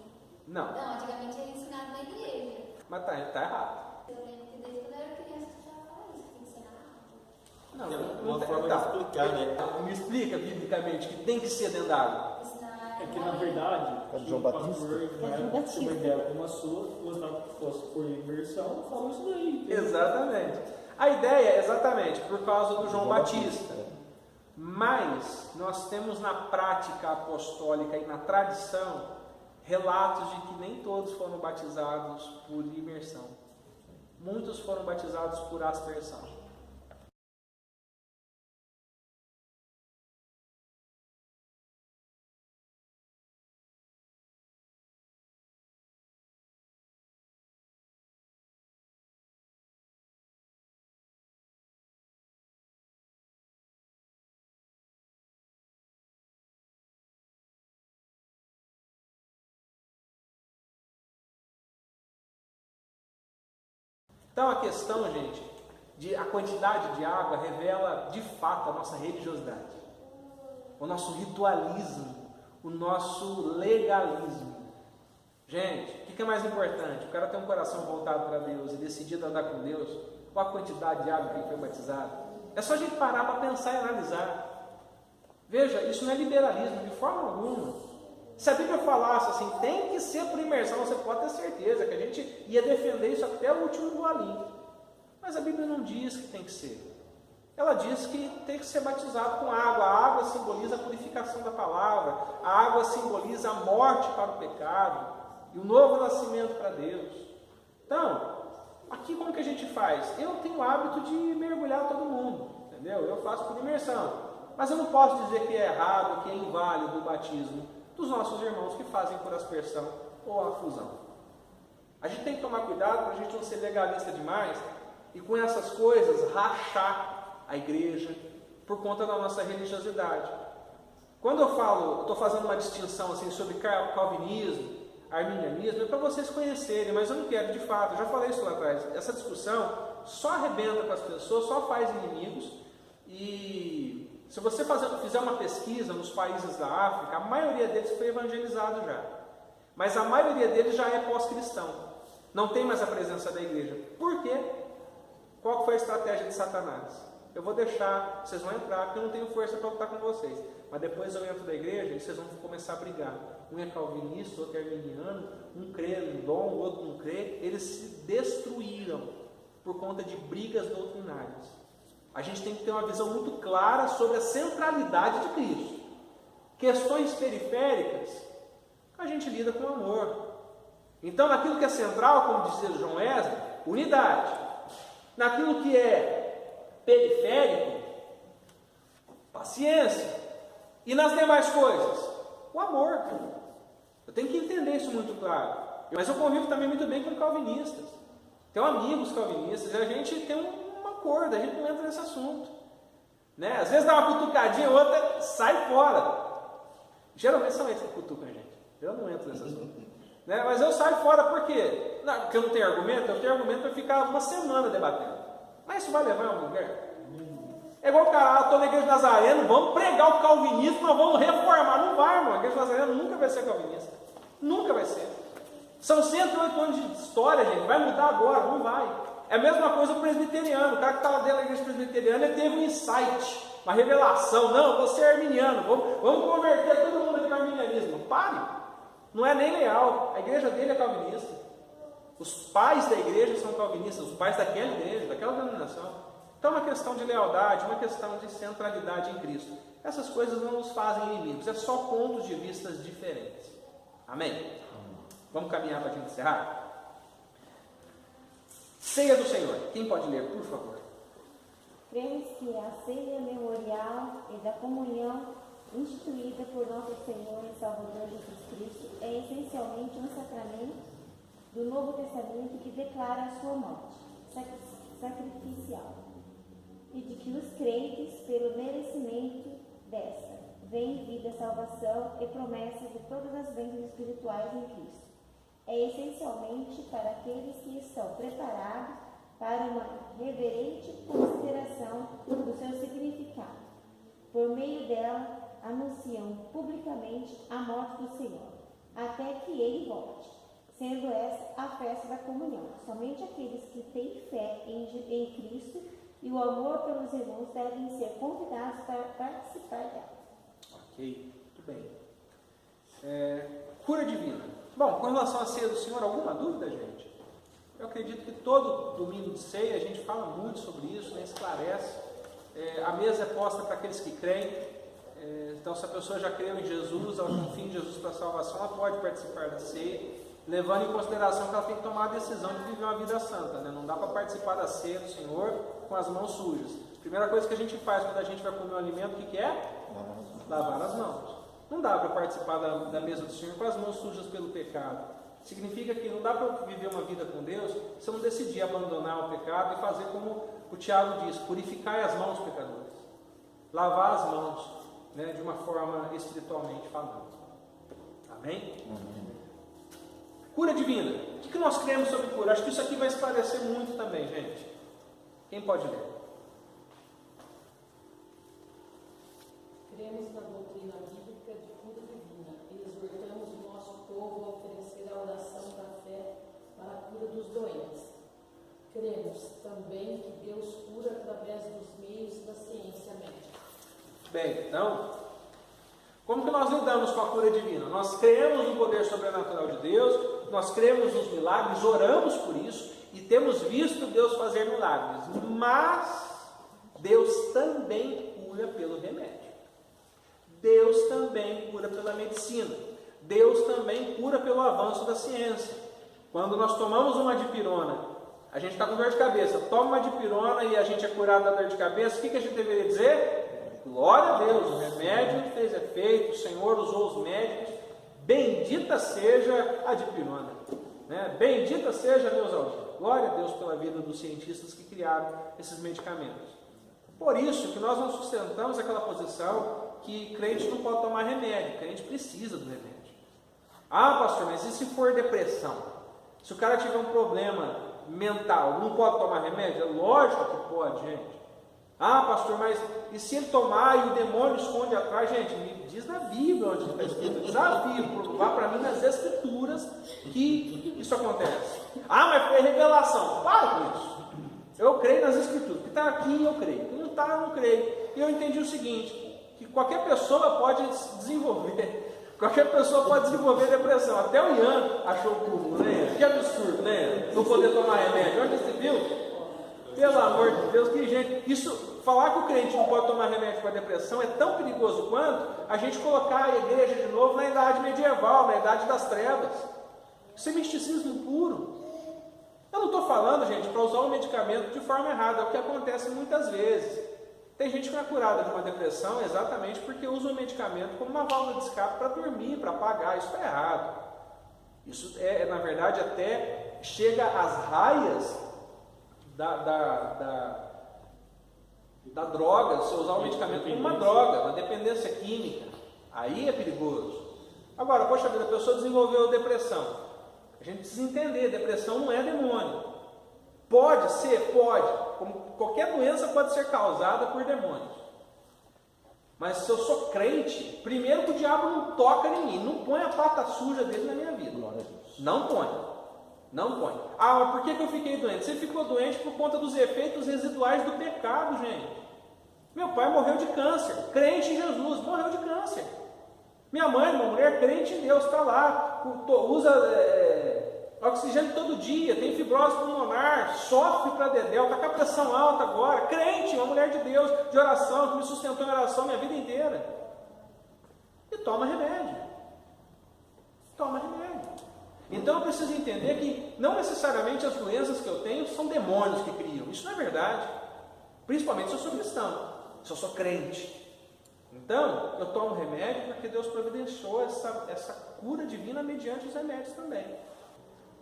Não, Não, antigamente era ensinado na igreja. mas tá errado. Eu lembro que desde quando eu era criança eu já falava isso, que tem que ensinar. Não, É não uma tem- forma de explicar, né? Me explica biblicamente que tem que ser dentro da água. É que na verdade, É do João o Batista? pastor vai ter uma ideia como a sua, se fosse por imersão, eu falo isso daí. entendeu? Exatamente. A ideia é exatamente por causa do João Batista. Mas nós temos na prática apostólica e na tradição relatos de que nem todos foram batizados por imersão. Muitos foram batizados por aspersão. Então a questão, gente, de a quantidade de água revela de fato a nossa religiosidade, o nosso ritualismo, o nosso legalismo. Gente, o que é mais importante? O cara ter um coração voltado para Deus e decidido andar com Deus, qual a quantidade de água que ele foi batizado? É só a gente parar para pensar e analisar. Veja, isso não é liberalismo de forma alguma. Se a Bíblia falasse assim, tem que ser por imersão, você pode ter certeza que a gente ia defender isso até o último golinho. Mas a Bíblia não diz que tem que ser. Ela diz que tem que ser batizado com água. A água simboliza a purificação da palavra. A água simboliza a morte para o pecado e o novo nascimento para Deus. Então, aqui como que a gente faz? Eu tenho o hábito de mergulhar todo mundo, entendeu? Eu faço por imersão. Mas eu não posso dizer que é errado, que é inválido o batismo dos nossos irmãos que fazem por aspersão ou a fusão. A gente tem que tomar cuidado para a gente não ser legalista demais e com essas coisas rachar a igreja por conta da nossa religiosidade. Quando eu falo, estou fazendo uma distinção assim, sobre calvinismo, arminianismo, é para vocês conhecerem, mas eu não quero de fato, eu já falei isso lá atrás, essa discussão só arrebenta com as pessoas, só faz inimigos. E se você fizer uma pesquisa nos países da África, a maioria deles foi evangelizado já. Mas a maioria deles já é pós-cristão. Não tem mais a presença da igreja. Por quê? Qual foi a estratégia de Satanás? Eu vou deixar, vocês vão entrar, porque eu não tenho força para lutar com vocês. Mas depois eu entro da igreja e vocês vão começar a brigar. Um é calvinista, outro é arminiano, um crê em dom, o outro não crê. Eles se destruíram por conta de brigas doutrinárias. A gente tem que ter uma visão muito clara sobre a centralidade de Cristo. Questões periféricas, a gente lida com amor. Então, naquilo que é central, como dizia João Wesley, unidade. Naquilo que é periférico, paciência. E nas demais coisas, o amor. Eu tenho que entender isso muito claro. Mas eu convivo também muito bem com calvinistas. Tenho amigos calvinistas e a gente tem um acordo, a gente não entra nesse assunto. Né? Às vezes dá uma cutucadinha, outra sai fora. Geralmente são eles que cutucam a gente. Eu não entro nesse assunto. Né? Mas eu saio fora por quê? Não, porque eu não tenho argumento, eu tenho argumento para ficar uma semana debatendo. Mas isso vai levar a algum lugar? É igual o cara, estou na igreja de Nazareno, vamos pregar o calvinismo, nós vamos reformar. Não vai, irmão. A igreja de Nazareno nunca vai ser calvinista. Nunca vai ser. São 108 anos de história, gente. Vai mudar agora? Não vai. É a mesma coisa o presbiteriano. O cara que estava dentro da igreja presbiteriana, ele teve um insight, uma revelação. Não, você é arminiano. Vamos converter todo mundo aqui para o arminianismo. Pare. Não é nem leal. A igreja dele é calvinista. Os pais da igreja são calvinistas. Os pais daquela igreja, daquela denominação. Então é uma questão de lealdade, uma questão de centralidade em Cristo. Essas coisas não nos fazem inimigos. É só pontos de vista diferentes. Amém? Vamos caminhar para a gente encerrar? Ceia do Senhor. Quem pode ler, por favor? Cremos que a ceia memorial e da comunhão instituída por nosso Senhor e Salvador Jesus Cristo é essencialmente um sacramento do Novo Testamento que declara a sua morte sacrificial e de que os crentes, pelo merecimento dessa, vem vida, salvação e promessas de todas as bênçãos espirituais em Cristo. É essencialmente para aqueles que estão preparados para uma reverente consideração do seu significado. Por meio dela, anunciam publicamente a morte do Senhor, até que ele volte, sendo essa a festa da comunhão. Somente aqueles que têm fé em Cristo e o amor pelos irmãos devem ser convidados para participar dela. Ok, muito bem. Cura divina. Bom, com relação à ceia do Senhor, alguma dúvida, gente? Eu acredito que todo domingo de ceia a gente fala muito sobre isso, né? Esclarece. A mesa é posta para aqueles que creem. Então, se a pessoa já creu em Jesus, ela confia em Jesus para a salvação, ela pode participar da ceia, levando em consideração que ela tem que tomar a decisão de viver uma vida santa, né? Não dá para participar da ceia do Senhor com as mãos sujas. A primeira coisa que a gente faz quando a gente vai comer um alimento, o que é? Lavar as mãos. Não dá para participar da mesa do Senhor com as mãos sujas pelo pecado. Significa que não dá para viver uma vida com Deus se eu não decidir abandonar o pecado e fazer como o Tiago diz: purificai as mãos, pecadores. Lavar as mãos, né, de uma forma espiritualmente falando. Amém? Cura divina. O que nós cremos sobre cura? Acho que isso aqui vai esclarecer muito também, gente. Quem pode ler? Cremos na doutrina bíblica de cura divina e exortamos o nosso povo a oferecer a oração da fé para a cura dos doentes. Cremos também que Deus cura através dos meios da ciência médica. Bem, então, como que nós lidamos com a cura divina? Nós cremos no poder sobrenatural de Deus, nós cremos nos milagres, oramos por isso e temos visto Deus fazer milagres, mas Deus também cura pelo remédio. Deus também cura pela medicina. Deus também cura pelo avanço da ciência. Quando nós tomamos uma dipirona, a gente está com dor de cabeça, toma uma dipirona e a gente é curado da dor de cabeça, o que a gente deveria dizer? Glória a Deus, o remédio fez efeito, o Senhor usou os médicos, bendita seja a dipirona, né? Bendita seja a Neusaldina. Glória a Deus pela vida dos cientistas que criaram esses medicamentos. Por isso que nós não sustentamos aquela posição que crente não pode tomar remédio, crente precisa do remédio. Ah, pastor, mas e se for depressão? Se o cara tiver um problema mental, não pode tomar remédio? É lógico que pode, gente. Ah, pastor, mas e se ele tomar e o demônio esconde atrás? Gente, me diz na Bíblia onde está escrito. Desafio, provar para mim nas Escrituras que isso acontece. Ah, mas foi revelação. Para com isso. Eu creio nas Escrituras. O que está aqui, eu creio. O que não está, eu não creio. E eu entendi o seguinte, que qualquer pessoa pode desenvolver. Qualquer pessoa pode desenvolver depressão. Até o Ian achou o cúmulo, né? Que absurdo, né? Não poder tomar remédio. Onde você viu? Pelo amor de Deus, que gente. Isso, falar que o crente não pode tomar remédio para depressão é tão perigoso quanto a gente colocar a igreja de novo na idade medieval, na idade das trevas. Isso é misticismo puro. Eu não estou falando, gente, para usar o medicamento de forma errada, é o que acontece muitas vezes. Tem gente que não é curada de uma depressão exatamente porque usa o medicamento como uma válvula de escape para dormir, para apagar. Isso está errado. Isso na verdade, até chega às raias da droga, você usar o medicamento como uma droga, uma dependência química. Aí é perigoso. Agora, poxa vida, a pessoa desenvolveu depressão. A gente precisa entender, depressão não é demônio. Pode ser? Pode. Como qualquer doença pode ser causada por demônios. Mas se eu sou crente, primeiro que o diabo não toca em mim, não põe a pata suja dele na minha vida. Não põe. Não põe. Ah, mas por que eu fiquei doente? Você ficou doente por conta dos efeitos residuais do pecado, gente. Meu pai morreu de câncer, crente em Jesus, morreu de câncer. Minha mãe, uma mulher crente em Deus, está lá, usa oxigênio todo dia, tem fibrose pulmonar, sofre para dedéu, está com a pressão alta agora, crente, uma mulher de Deus, de oração, que me sustentou em oração minha vida inteira. E toma remédio. Toma remédio. Então eu preciso entender que não necessariamente as doenças que eu tenho são demônios que criam. Isso não é verdade. Principalmente se eu sou cristão, se eu sou crente. Então, eu tomo remédio porque Deus providenciou essa cura divina mediante os remédios também.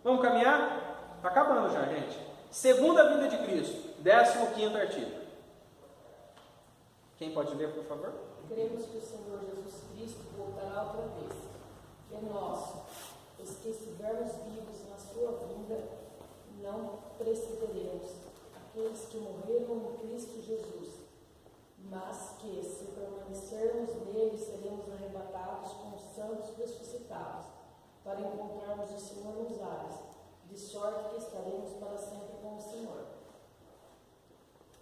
Vamos caminhar? Está acabando já, gente. Segunda vinda de Cristo, 15º artigo. Quem pode ler, por favor? cremos que o Senhor Jesus Cristo voltará outra vez, que é nosso, os que estivermos vivos na sua vinda, não precederemos aqueles que morreram em Cristo Jesus, mas que, se permanecermos nele, seremos arrebatados com os santos ressuscitados, para encontrarmos o Senhor nos ares, de sorte que estaremos para sempre com o Senhor.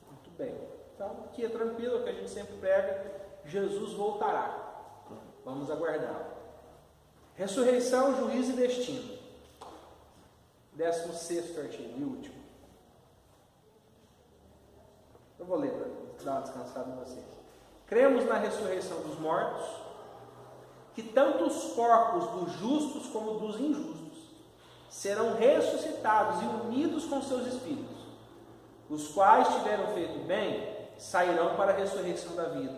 Muito bem. Então, aqui é tranquilo, que a gente sempre prega, Jesus voltará. Vamos aguardar. Ressurreição, juízo e destino. 16º artigo e último. Eu vou ler para dar uma descansada em vocês. Cremos na ressurreição dos mortos, que tanto os corpos dos justos como dos injustos serão ressuscitados e unidos com seus espíritos. Os quais tiveram feito bem, sairão para a ressurreição da vida,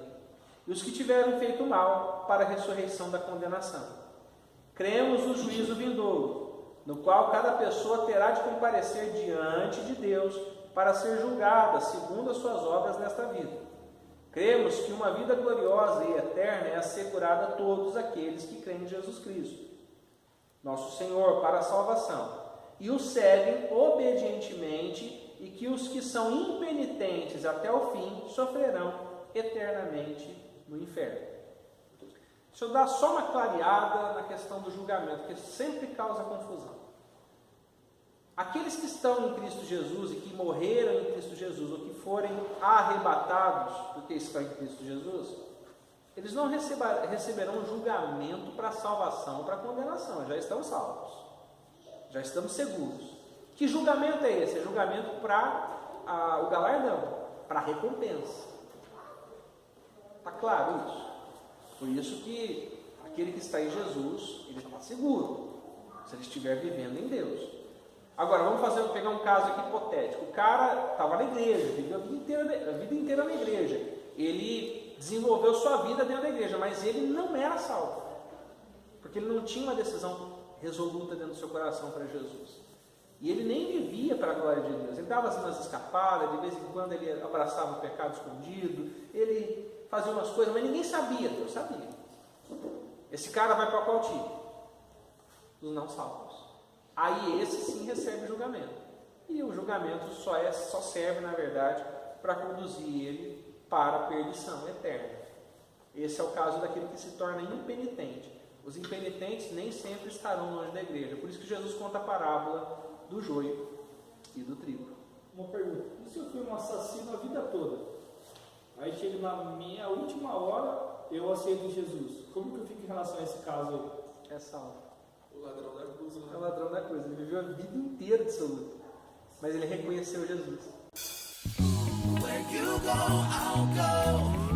e os que tiveram feito mal, para a ressurreição da condenação. Cremos no juízo vindouro, no qual cada pessoa terá de comparecer diante de Deus para ser julgada segundo as suas obras nesta vida. Cremos que uma vida gloriosa e eterna é assegurada a todos aqueles que creem em Jesus Cristo, nosso Senhor, para a salvação, e o seguem obedientemente, e que os que são impenitentes até o fim sofrerão eternamente no inferno. Deixa eu dar só uma clareada na questão do julgamento, que sempre causa confusão. Aqueles que estão em Cristo Jesus e que morreram em Cristo Jesus, ou que forem arrebatados do que estão em Cristo Jesus, eles não receberão julgamento para salvação ou para condenação, já estão salvos, já estamos seguros. Que julgamento é esse? É julgamento para o galardão, para a recompensa. Está claro isso? Por isso que aquele que está em Jesus, ele está seguro, se ele estiver vivendo em Deus. Agora, vamos pegar um caso aqui hipotético. O cara estava na igreja, viveu a vida inteira na igreja. Ele desenvolveu sua vida dentro da igreja, mas ele não era salvo, porque ele não tinha uma decisão resoluta dentro do seu coração para Jesus. E ele nem vivia para a glória de Deus. Ele dava assim umas escapadas, de vez em quando ele abraçava o pecado escondido, ele fazia umas coisas, mas ninguém sabia, Deus sabia. Esse cara vai para qual time? Os não salvos. Aí esse sim recebe julgamento. E o julgamento só serve, na verdade, para conduzir ele para a perdição eterna. Esse é o caso daquele que se torna impenitente. Os impenitentes nem sempre estarão longe da igreja. Por isso que Jesus conta a parábola do joio e do trigo. Uma pergunta: e se eu fui um assassino a vida toda? Aí chega na minha última hora, eu aceito Jesus. Como que eu fico em relação a esse caso aí? É salvo. O ladrão da cruz, né? É o ladrão da cruz. Ele viveu a vida inteira de sua luta, mas ele reconheceu Jesus. Where you go, I'll go.